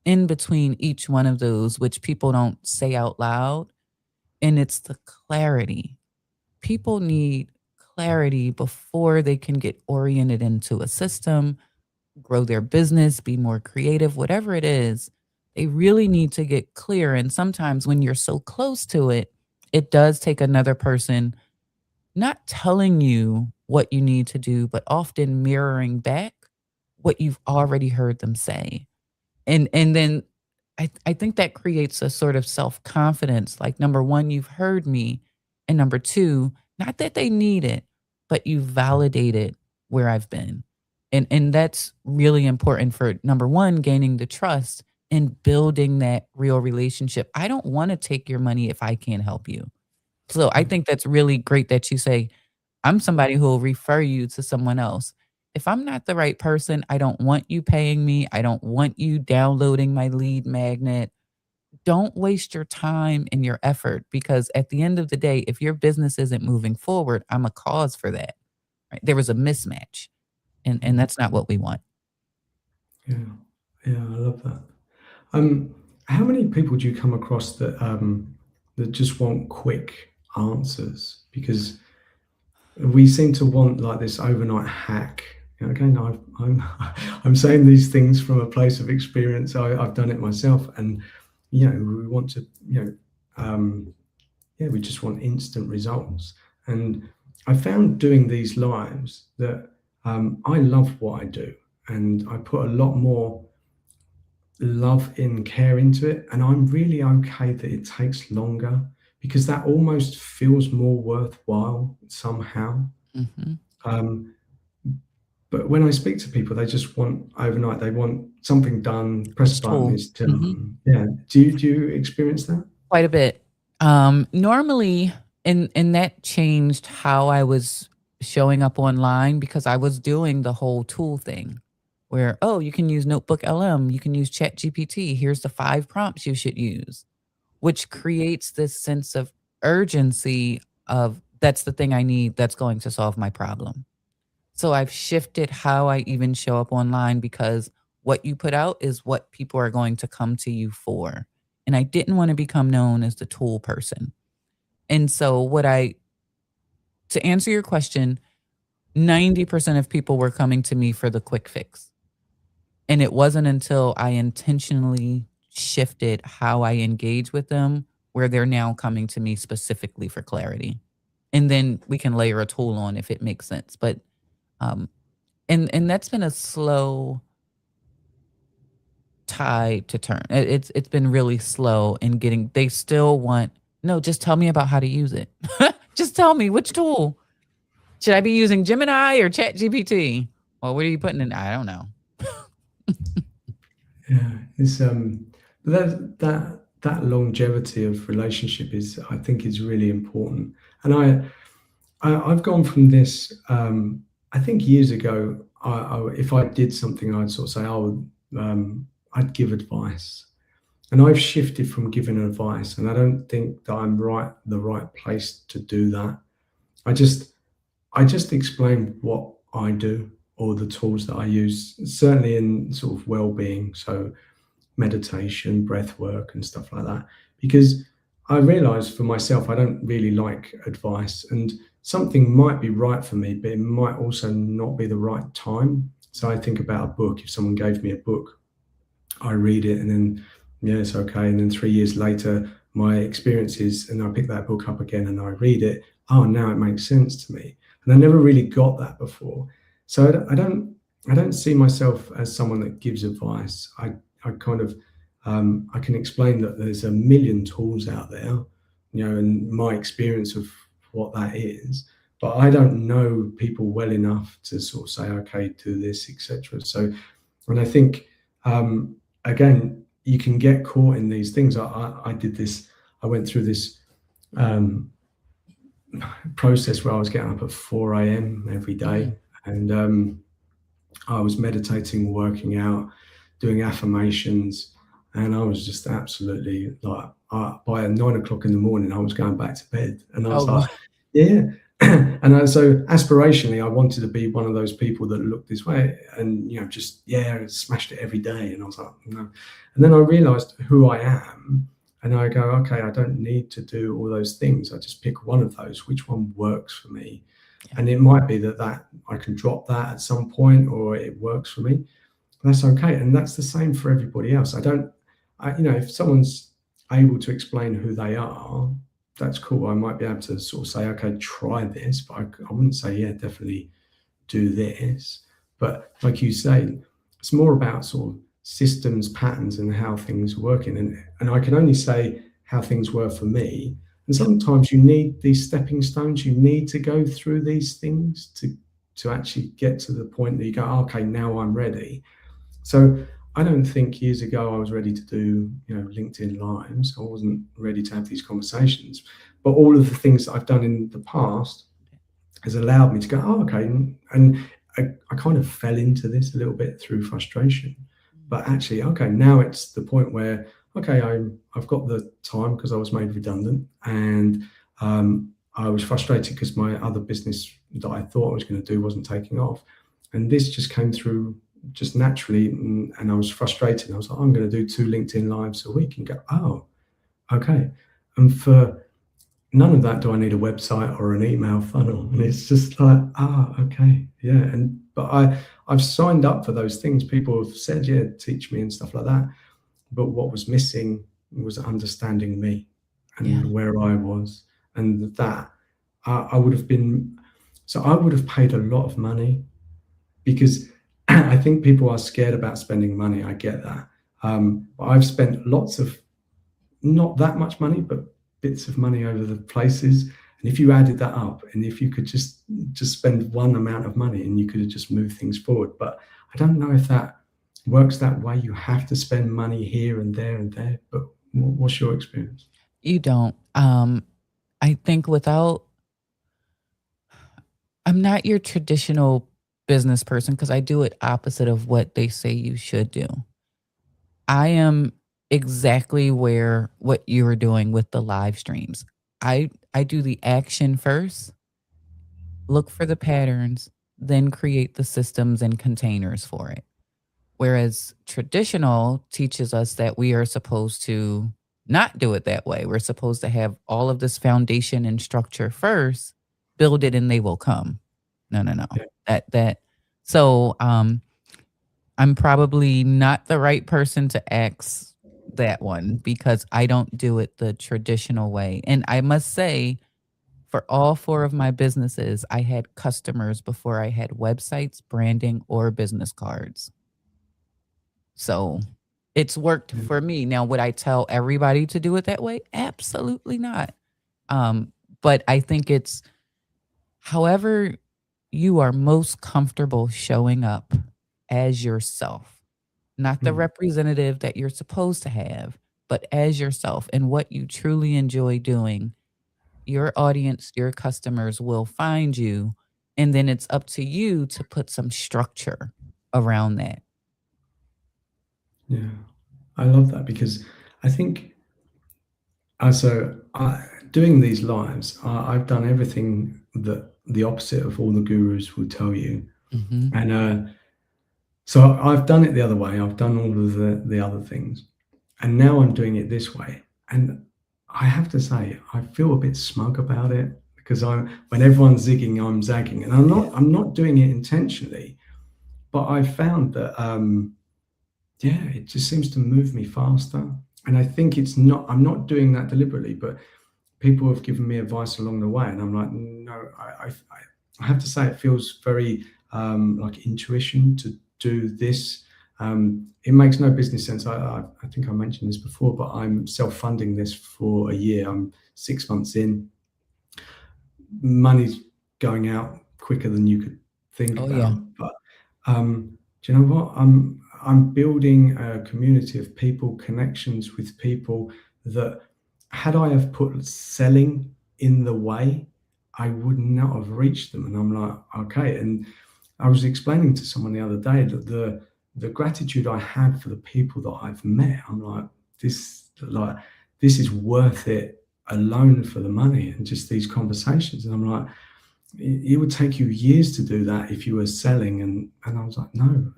S2: in between each one of those, which people don't say out loud. And it's the clarity. People need clarity before they can get oriented into a system, grow their business, be more creative, whatever it is. They really need to get clear. And sometimes when you're so close to it, it does take another person not telling you what you need to do, but often mirroring back what you've already heard them say. And then I think that creates a sort of self-confidence. Like, number 1, you've heard me. And number 2, not that they need it, but you validated where I've been. And that's really important for, number 1, gaining the trust and building that real relationship. I don't want to take your money if I can't help you. So I think that's really great that you say, I'm somebody who will refer you to someone else. If I'm not the right person, I don't want you paying me. I don't want you downloading my lead magnet. don't waste your time and your effort, because at the end of the day, if your business isn't moving forward, I'm a cause for that. Right? There was a mismatch, and
S1: Mhm.
S2: that's not what we want.
S1: Yeah. Yeah, I love that. How many people do you come across that that just want quick answers? Because we seem to want like this overnight hack. Again, I'm I'm saying these things from a place of experience. I've done it myself, and we want to, yeah, we just want instant results. And I found doing these lives that I love what I do, and I put a lot more love in care into it, and I'm really okay that it takes longer because that almost feels more worthwhile somehow.
S2: Mhm.
S1: Um, but when I speak to people, they just want overnight. They want something done. Press a
S2: Which
S1: button,
S2: tool?
S1: it's
S2: Mhm.
S1: done. Yeah. Do you experience that?
S2: Quite a bit. Normally, and that changed how I was showing up online, because I was doing the whole tool thing where, oh, you can use Notebook LM, you can use Chat GPT. Here's the 5 prompts you should use, which creates this sense of urgency of that's the thing I need that's going to solve my problem. So I've shifted how I even show up online, because what you put out is what people are going to come to you for. And I didn't want to become known as the tool person. And so, to answer your question, 90% of people were coming to me for the quick fix. And it wasn't until I intentionally shifted how I engage with them where they're now coming to me specifically for clarity. And then we can layer a tool on if it makes sense. But um, and that's been a slow tide to turn. It's been really slow in getting. They still want, no, just tell me about how to use it. Just tell me which tool should I be using, Gemini or Chat GPT? Well, what are you putting in? I don't know.
S1: Yeah. It's that longevity of relationship is, I think, is really important. And I've gone from this. I think years ago, if I did something, I'd sort of say, "Oh, I'd give advice," and I've shifted from giving advice, and I don't think that I'm the right place to do that. I just I just explain what I do or the tools that I use, certainly in sort of well-being, so meditation, breath work, and stuff like that. Because I realized for myself, I don't really like advice, and something might be right for me, but it might also not be the right time. So I think about a book. If someone gave me a book, I read it, and then yeah, it's okay. And then 3 years later, my experiences, and I pick that book up again and I read it. Oh, now it makes sense to me. And I never really got that before. So I don't see myself as someone that gives advice. I kind of I can explain that there's a million tools out there, and my experience of what that is. But I don't know people well enough to sort of say, okay, do this, etc. So, and I think um, again, you can get caught in these things. I did this. I went through this um, process where I was getting up at 4 a.m. every day,
S2: Mm.
S1: and I was meditating, working out, doing affirmations, and I was just absolutely like, by 9 o'clock in the morning, I was going back to bed, and I
S2: Oh,
S1: was like,
S2: Lord.
S1: yeah. So aspirationally, I wanted to be one of those people that looked this way, and just yeah, smashed it every day. And I was like, no. And then I realised who I am, and I go, okay, I don't need to do all those things. I just pick one of those. Which one works for me?
S2: Yeah.
S1: And it might be that I can drop that at some point, or it works for me. That's okay, and that's the same for everybody else. If someone's able to explain who they are, that's cool. I might be able to sort of say, okay, try this, but I wouldn't say, yeah, definitely do this. But like you say, it's more about sort of systems, patterns, and how things are working. And I can only say how things were for me. And
S2: Yep.
S1: sometimes you need these stepping stones. You need to go through these things to actually get to the point that you go, okay, now I'm ready. So I don't think years ago I was ready to do, LinkedIn lives. I wasn't ready to have these conversations. But all of the things that I've done in the past has allowed me to go, oh, okay. And I kind of fell into this a little bit through frustration.
S2: Mm.
S1: But actually, okay, now it's the point where okay, I've got the time because I was made redundant, and I was frustrated because my other business that I thought I was going to do wasn't taking off, and this just came through just naturally, and I was frustrated. I was like, I'm going to do 2 LinkedIn lives a week, and go, oh, okay, and for none of that do I need a website or an email funnel. And it's just like, okay, yeah. And but I've signed up for those things. People have said, yeah, teach me and stuff like that. But what was missing was understanding me
S2: Yeah.
S1: and where I was, and that I would have been. So I would have paid a lot of money because I think people are scared about spending money. I get that. But I've spent lots of not that much money, but bits of money over the places. And if you added that up, and if you could just spend one amount of money, and you could have just moved things forward. But I don't know if that works that way. You have to spend money here and there and there. But what's your experience?
S2: You don't. I think I'm not your traditional business person because I do it opposite of what they say you should do. I am exactly where what you were doing with the live streams. I do the action first, look for the patterns, then create the systems and containers for it. Whereas traditional teaches us that we are supposed to not do it that way. We're supposed to have all of this foundation and structure first, build it and they will come. No, no, no.
S1: Yeah,
S2: That so I'm probably not the right person to ask that one because I don't do it the traditional way. And I must say, for all four of my businesses, I had customers before I had websites, branding, or business cards. So it's worked
S1: yeah,
S2: for me. Now, would I tell everybody to do it that way? Absolutely not. But I think it's however you are most comfortable showing up as yourself, not the
S1: mm,
S2: representative that you're supposed to have, but as yourself and what you truly enjoy doing. Your audience, your customers will find you. And then it's up to you to put some structure around that.
S1: yeah. I love that because I think doing these lives, I've done everything that the opposite of all the gurus will tell you,
S2: Hmm.
S1: and so I've done it the other way. I've done all of the other things, and now I'm doing it this way. And I have to say, I feel a bit smug about it because when everyone's zigging, I'm zagging, and
S2: Yeah.
S1: I'm not doing it intentionally. But I found that yeah, it just seems to move me faster. And I think it's not. I'm not doing that deliberately, but people have given me advice along the way, and I'm like, no, I have to say it feels very like intuition to do this. It makes no business sense. I think I mentioned this before, but I'm self-funding this for a year. I'm 6 months in. Money's going out quicker than you could think
S2: Oh, yeah.
S1: about. But do you know what? I'm building a community of people, connections with people that had I have put selling in the way, I would not have reached them. And I'm like, okay. And I was explaining to someone the other day that the gratitude I had for the people that I've met, I'm like this is worth it alone for the money and just these conversations. And I'm like, it would take you years to do that if you were selling. And I was like, no.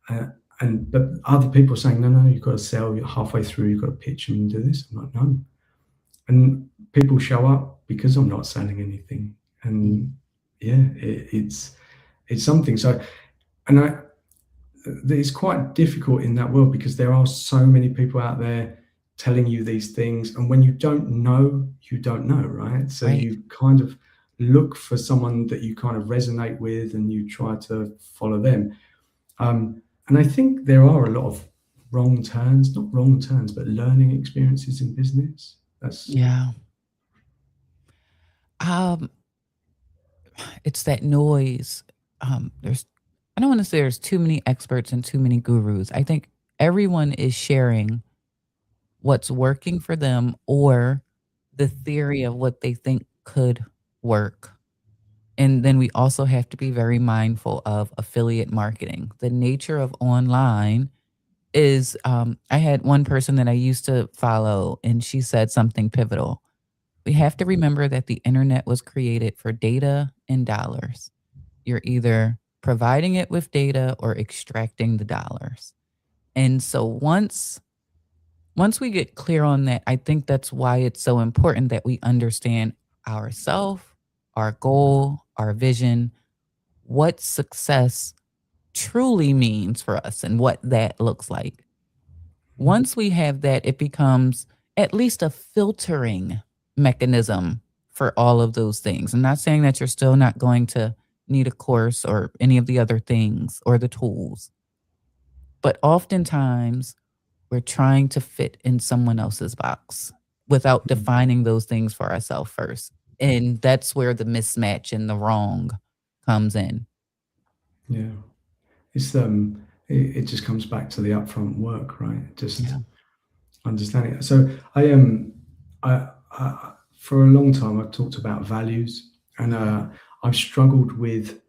S1: Uh, but other people are saying, no, you've got to sell. You're halfway through, you've got to pitch and do this. I'm like, no. And people show up because I'm not selling anything.
S2: Mm.
S1: And yeah, it's something. So, and it's quite difficult in that world because there are so many people out there telling you these things, and when you don't know, right? So
S2: Right.
S1: you kind of look for someone that you kind of resonate with, and you try to follow them. And I think there are a lot of not wrong turns, but learning experiences in business. That's
S2: Yeah. Um, it's that noise. There's I don't want to say there's too many experts and too many gurus. I think everyone is sharing what's working for them or the theory of what they think could work. And then we also have to be very mindful of affiliate marketing. The nature of online is I had one person that I used to follow, and she said something pivotal. We have to remember that the internet was created for data and dollars. You're either providing it with data or extracting the dollars. And so once we get clear on that, I think that's why it's so important that we understand ourselves, our goal, our vision, what success truly means for us and what that looks like. Once we have that, it becomes at least a filtering mechanism for all of those things. I'm not saying that you're still not going to need a course or any of the other things or the tools, but oftentimes we're trying to fit in someone else's box without defining those things for ourselves first. And that's where the mismatch and the wrong comes in.
S1: Yeah. It's it just comes back to the upfront work, right? Just
S2: Yeah.
S1: understanding it. So I for a long time I've talked about values, and I've struggled with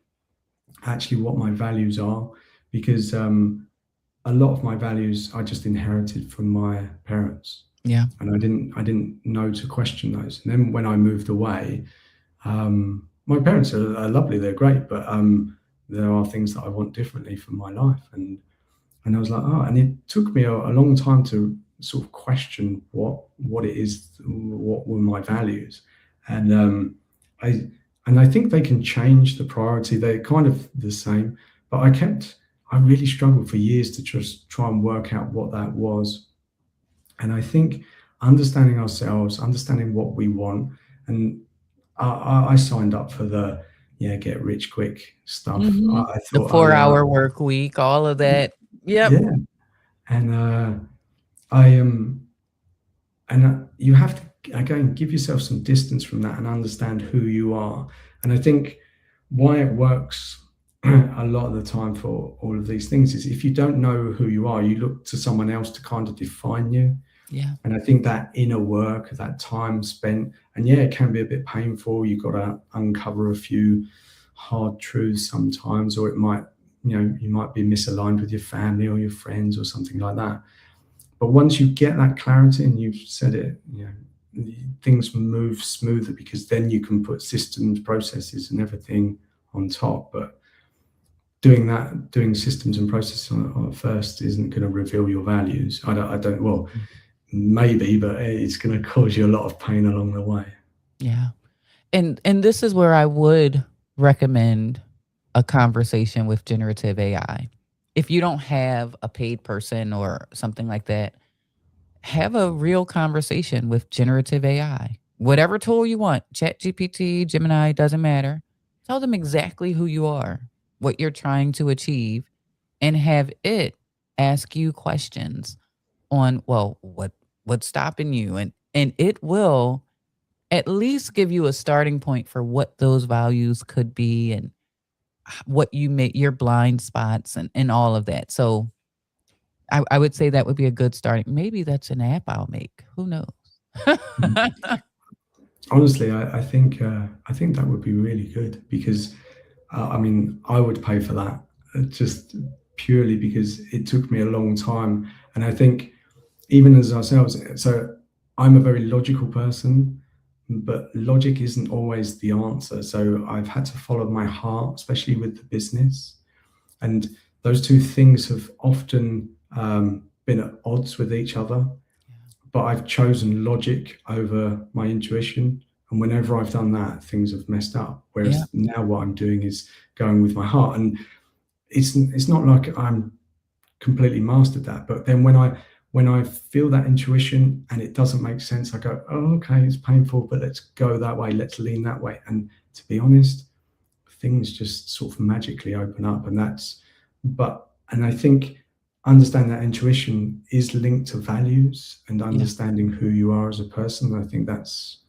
S1: actually what my values are, because a lot of my values I just inherited from my parents,
S2: Yeah.
S1: and I didn't know to question those. And then when I moved away, my parents are lovely, they're great, but there are things that I want differently from my life, and I was like, oh, and it took me a long time to sort of question what it is, what were my values, and I I think they can change the priority. They're kind of the same, but I really struggled for years to just try and work out what that was, and I think understanding ourselves, understanding what we want, and I signed up for the get rich quick stuff.
S2: Mhm.
S1: I
S2: The
S1: thought, oh yeah,
S2: 4-hour work week, all of that. Yep.
S1: yeah, and I am, and you have to again give yourself some distance from that and understand who you are. And I think why it works a lot of the time for all of these things is if you don't know who you are, you look to someone else to kind of define you.
S2: Yeah.
S1: And I think that inner work, that time spent, and yeah, it can be a bit painful. You've got to uncover a few hard truths sometimes, or it might, you might be misaligned with your family or your friends or something like that. But once you get that clarity and you've said it, things move smoother, because then you can put systems, processes, and everything on top. But doing systems and processes on first isn't going to reveal your values. I don't. Well, maybe, but it's going to cause you a lot of pain along the way.
S2: Yeah. And this is where I would recommend a conversation with generative AI. If you don't have a paid person or something like that, have a real conversation with generative AI. Whatever tool you want, ChatGPT, Gemini, doesn't matter. Tell them exactly who you are, what you're trying to achieve, and have it ask you questions on, well, what's stopping you? And it will at least give you a starting point for what those values could be and what you make your blind spots and all of that. So I would say that would be a good starting. Maybe that's an app I'll make. Who knows?
S1: Honestly, I think that would be really good, because I mean, I would pay for that, just purely because it took me a long time, and I think even as ourselves. So I'm a very logical person, but logic isn't always the answer. So I've had to follow my heart, especially with the business, and those two things have often been at odds with each other. But I've chosen logic over my intuition. And whenever I've done that, things have messed up.
S2: Yeah.
S1: Whereas now what I'm doing is going with my heart. And it's not like I'm completely mastered that. But then when I feel that intuition and it doesn't make sense, I go, oh, okay, it's painful, but let's go that way. Let's lean that way. And to be honest, things just sort of magically open up. And I think understanding that intuition is linked to values and
S2: Yeah.
S1: understanding who you are as a person. I think that's,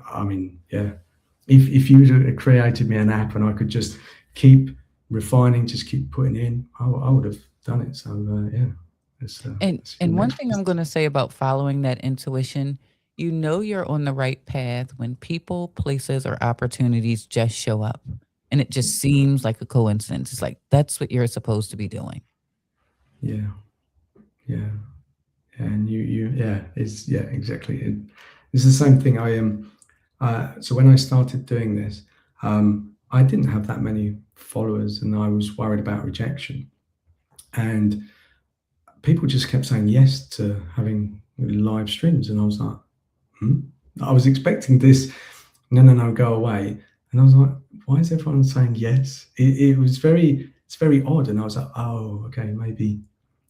S1: I mean, yeah. If you created me an app and I could just keep refining, just keep putting in, I would have done it. So yeah, it's your
S2: And one
S1: next.
S2: thing I'm going to say about following that intuition, you know you're on the right path when people, places, or opportunities just show up and it just seems like a coincidence. It's like that's what you're supposed to be doing.
S1: Yeah, Yeah. And yeah, exactly. It's the same thing. I am. So when I started doing this, I didn't have that many followers, and I was worried about rejection. And people just kept saying yes to having live streams, and I was like, hmm? I was expecting this. No, no, no, go away. And I was like, why is everyone saying yes? It's very odd. And I was like, oh, okay, maybe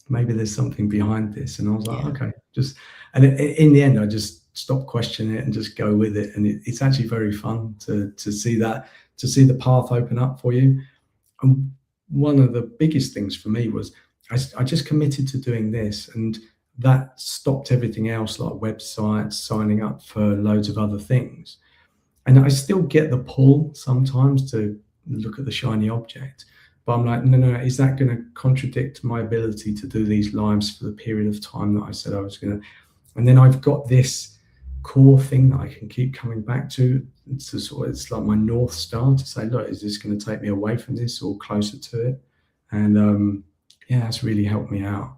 S1: there's something behind this. And I was like,
S2: Yeah.
S1: okay, just, and in the end, I just stopped questioning it and just go with it. And it's actually very fun to see that, to see the path open up for you. And one of the biggest things for me was I just committed to doing this, and that stopped everything else, like websites, signing up for loads of other things. And I still get the pull sometimes to look at the shiny object, but I'm like, no, no, is that going to contradict my ability to do these lives for the period of time that I said I was going to? And then I've got this core thing that I can keep coming back to. It's like my North Star to say, look, is this going to take me away from this or closer to it? And yeah, that's really helped me out.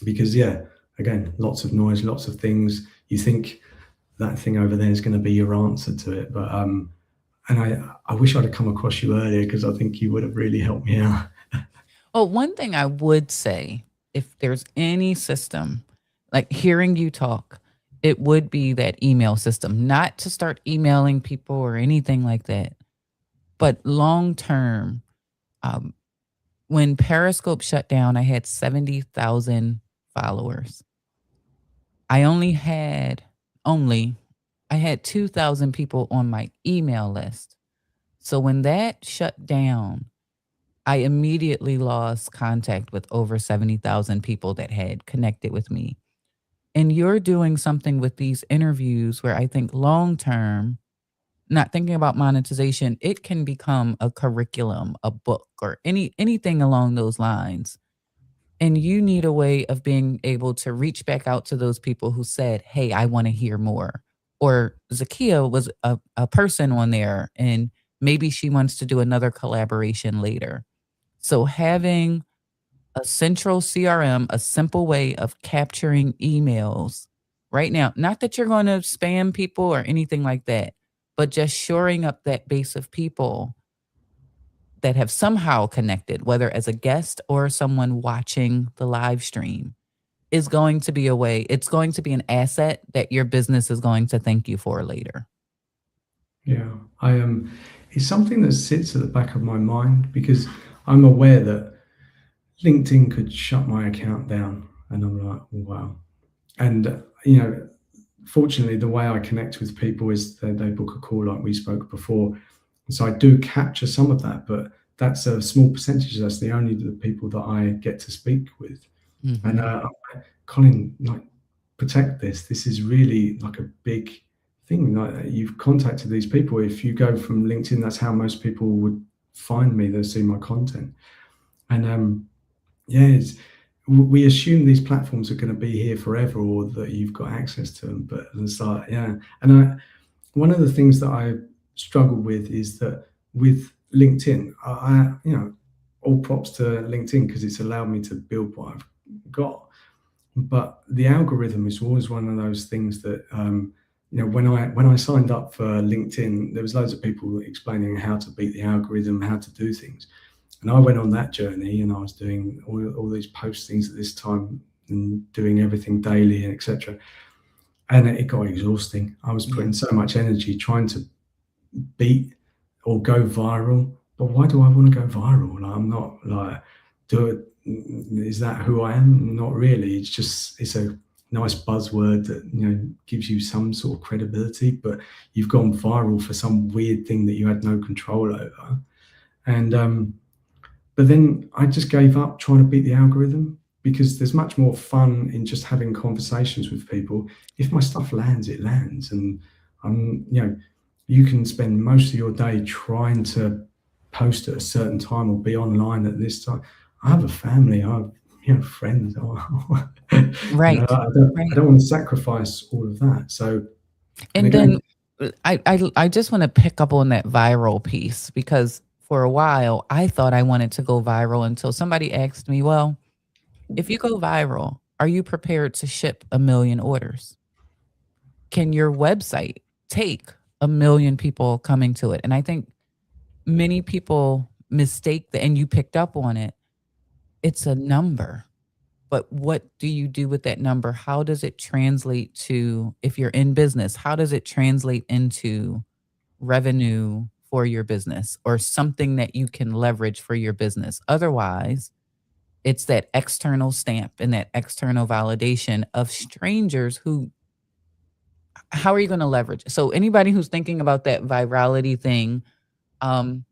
S1: Because yeah, again, lots of noise, lots of things. You think that thing over there is going to be your answer to it, but and I wish I'd have come across you earlier, because I think you would have really helped me out.
S2: Well, one thing I would say, if there's any system, like hearing you talk, it would be that email system, not to start emailing people or anything like that. But long term, um, when Periscope shut down, I had 70,000 followers. I only I had 2,000 people on my email list. So when that shut down, I immediately lost contact with over 70,000 people that had connected with me. And you're doing something with these interviews where I think long term, not thinking about monetization, it can become a curriculum, a book, or anything along those lines. And you need a way of being able to reach back out to those people who said, "Hey, I want to hear more." Or Zakia was a person on there, and maybe she wants to do another collaboration later. So having a central CRM, a simple way of capturing emails right now, not that you're going to spam people or anything like that, but just shoring up that base of people that have somehow connected, whether as a guest or someone watching the live stream, is going to be a way, it's going to be an asset that your business is going to thank you for later.
S1: Yeah, I am. It's something that sits at the back of my mind, because I'm aware that LinkedIn could shut my account down, and I'm like, wow. And fortunately, the way I connect with people is that they book a call, like we spoke before. So I do capture some of that, but that's a small percentage. That's the only the people that I get to speak with. And
S2: Mhm.
S1: Colin, like, protect this. This is really like a big thing. Like, you've contacted these people. If you go from LinkedIn, that's how most people would find me. They'll see my content. And yeah, we assume these platforms are going to be here forever, or that you've got access to them. But it's like, yeah. And one of the things that I struggle with is that with LinkedIn, all props to LinkedIn, because it's allowed me to build what I've got. But the algorithm is always one of those things that when I signed up for LinkedIn, there was loads of people explaining how to beat the algorithm, how to do things. And I went on that journey, and I was doing all these postings at this time and doing everything daily and etc. And it got exhausting. I was
S2: Yeah.
S1: putting so much energy trying to beat or go viral. But why do I want to go viral? Like, I'm not like, do it. Is that who I am? Not really. It's a nice buzzword that gives you some sort of credibility, but you've gone viral for some weird thing that you had no control over. And but then I just gave up trying to beat the algorithm, because there's much more fun in just having conversations with people. If my stuff lands, it lands, and you can spend most of your day trying to post at a certain time or be online at this time. I have a family. I have friends.
S2: Right.
S1: I
S2: Right.
S1: don't want to sacrifice all of that. So, and
S2: And
S1: again,
S2: then I just want to pick up on that viral piece, because for a while I thought I wanted to go viral until somebody asked me, well, If you go viral, are you prepared to ship 1 million orders? Can your website take 1 million people coming to it? And I think many people mistake that, and you picked up on it. It's a number, but what do you do with that number? How does it translate to, if you're in business, how does it translate into revenue for your business or something that you can leverage for your business? Otherwise, it's that external stamp and that external validation of strangers who, how are you going to leverage? So anybody who's thinking about that virality thing, um,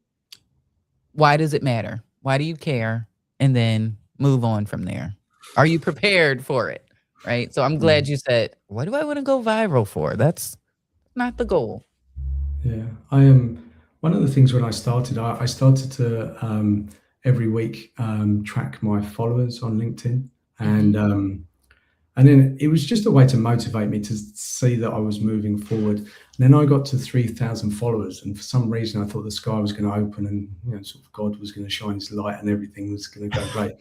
S2: why does it matter? Why do you care? And then move on from there. Are you prepared for it? Right. So I'm glad
S1: Mm.
S2: you said, what do I want to go viral for? That's not the goal.
S1: Yeah, I am. One of the things when I started to every week track my followers on LinkedIn,
S2: Mhm.
S1: and then it was just a way to motivate me to see that I was moving forward. And then I got to 3,000 followers, and for some reason I thought the sky was going to open, and sort of God was going to shine His light, and everything was going to go great.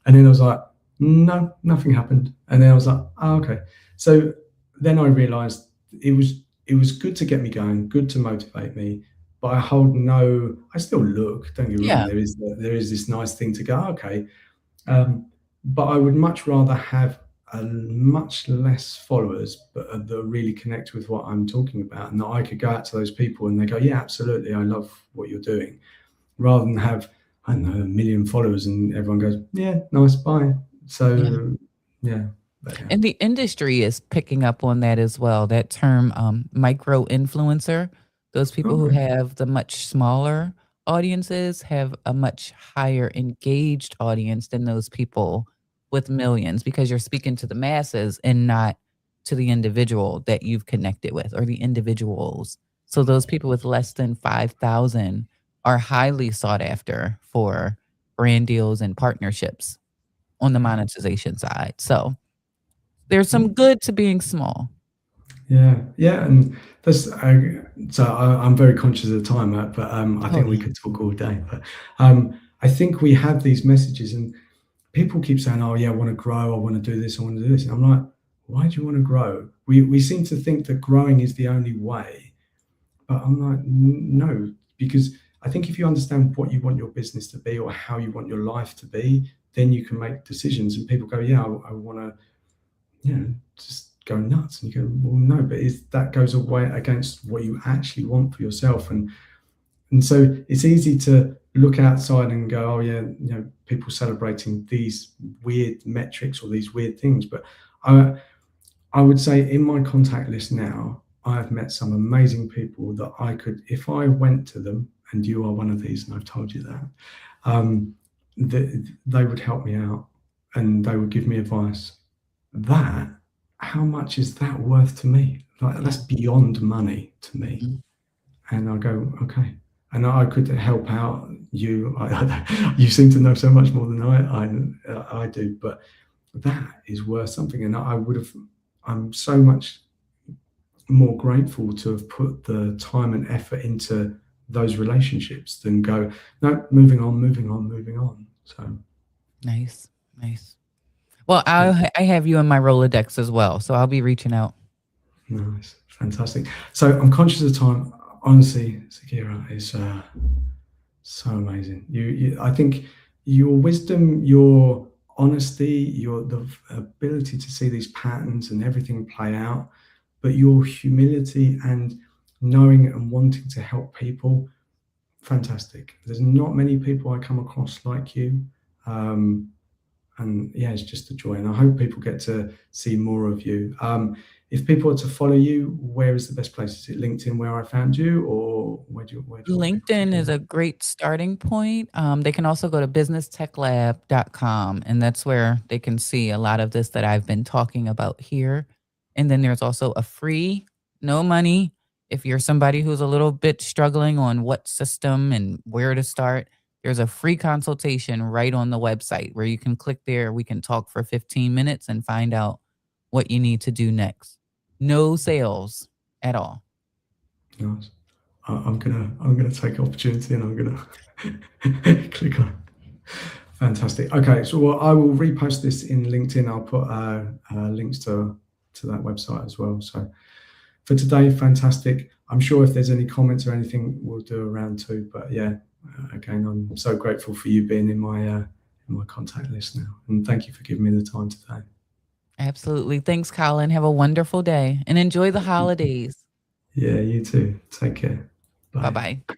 S1: And then I was like, no, nothing happened. And then I was like, oh, okay. So then I realized it was good to get me going, good to motivate me, but I still look, don't get me wrong,
S2: Yeah.
S1: there is this nice thing to go, okay. Um, but I would much rather have a much less followers, but that really connect with what I'm talking about, and that I could go out to those people and they go, yeah, absolutely, I love what you're doing, rather than have, I don't know, 1 million followers and everyone goes, yeah, nice, bye.
S2: Yeah.
S1: So yeah, but yeah.
S2: And the industry is picking up on that as well. That term, micro influencer, those people who
S1: Okay.
S2: have the much smaller audiences have a much higher engaged audience than those people with millions, because you're speaking to the masses and not to the individual that you've connected with or the individuals. So those people with less than 5,000 are highly sought after for brand deals and partnerships on the monetization side. So there's some good to being small.
S1: Yeah, yeah, and I'm very conscious of the time, but I
S2: Oh,
S1: think we
S2: yeah.
S1: could talk all day. But I think we have these messages, and people keep saying, "Oh, yeah, I want to grow. I want to do this. I want to do this." And I'm like, "Why do you want to grow?" We seem to think that growing is the only way, but I'm like, No, because I think if you understand what you want your business to be or how you want your life to be, then you can make decisions. And people go, "Yeah, I want to." Just go nuts. And you go, well, no, but that goes away against what you actually want for yourself. And so it's easy to look outside and go, oh yeah, people celebrating these weird metrics or these weird things. But I I would say in my contact list now, I've met some amazing people that I could, if I went to them, and you are one of these, and I've told you that, um, they would help me out and they would give me advice. That, how much is that worth to me? Like,
S2: Yeah.
S1: that's beyond money to me.
S2: Mhm.
S1: And I go, okay. And I could help out you. You seem to know so much more than I do, but that is worth something. And I would have, I'm so much more grateful to have put the time and effort into those relationships than go, no, moving on, moving on, moving on. So,
S2: Nice. Nice. Well,
S1: yeah,
S2: I have you in my Rolodex as well, so I'll be reaching out.
S1: nice, fantastic. So I'm conscious of time. Honestly, Sakira is so amazing. I think your wisdom, your honesty, the ability to see these patterns and everything play out, but your humility and knowing and wanting to help people, fantastic. There's not many people I come across like you. Um, and yeah, it's just a joy. And I hope people get to see more of you. If people are to follow you, where is the best place? Is it LinkedIn where I found you, or where do you want people to
S2: LinkedIn is
S1: go?
S2: a great starting point. They can also go to businesstechlab.com, and that's where they can see a lot of this that I've been talking about here. And then there's also a free, no money, if you're somebody who's a little bit struggling on what system and where to start, there's a free consultation right on the website where you can click there. We can talk for 15 minutes and find out what you need to do next. No sales at all.
S1: Nice. I'm gonna take opportunity and I'm gonna click on it. Fantastic. Okay, so well, I will repost this in LinkedIn. I'll put links to that website as well. So for today, fantastic. I'm sure if there's any comments or anything, we'll do a round two. But yeah, again, I'm so grateful for you being in my contact list now, and thank you for giving me the time today.
S2: Absolutely. Thanks, Colin. Have a wonderful day and enjoy the holidays.
S1: Yeah, you too. Take care.
S2: Bye
S1: Bye.
S2: bye.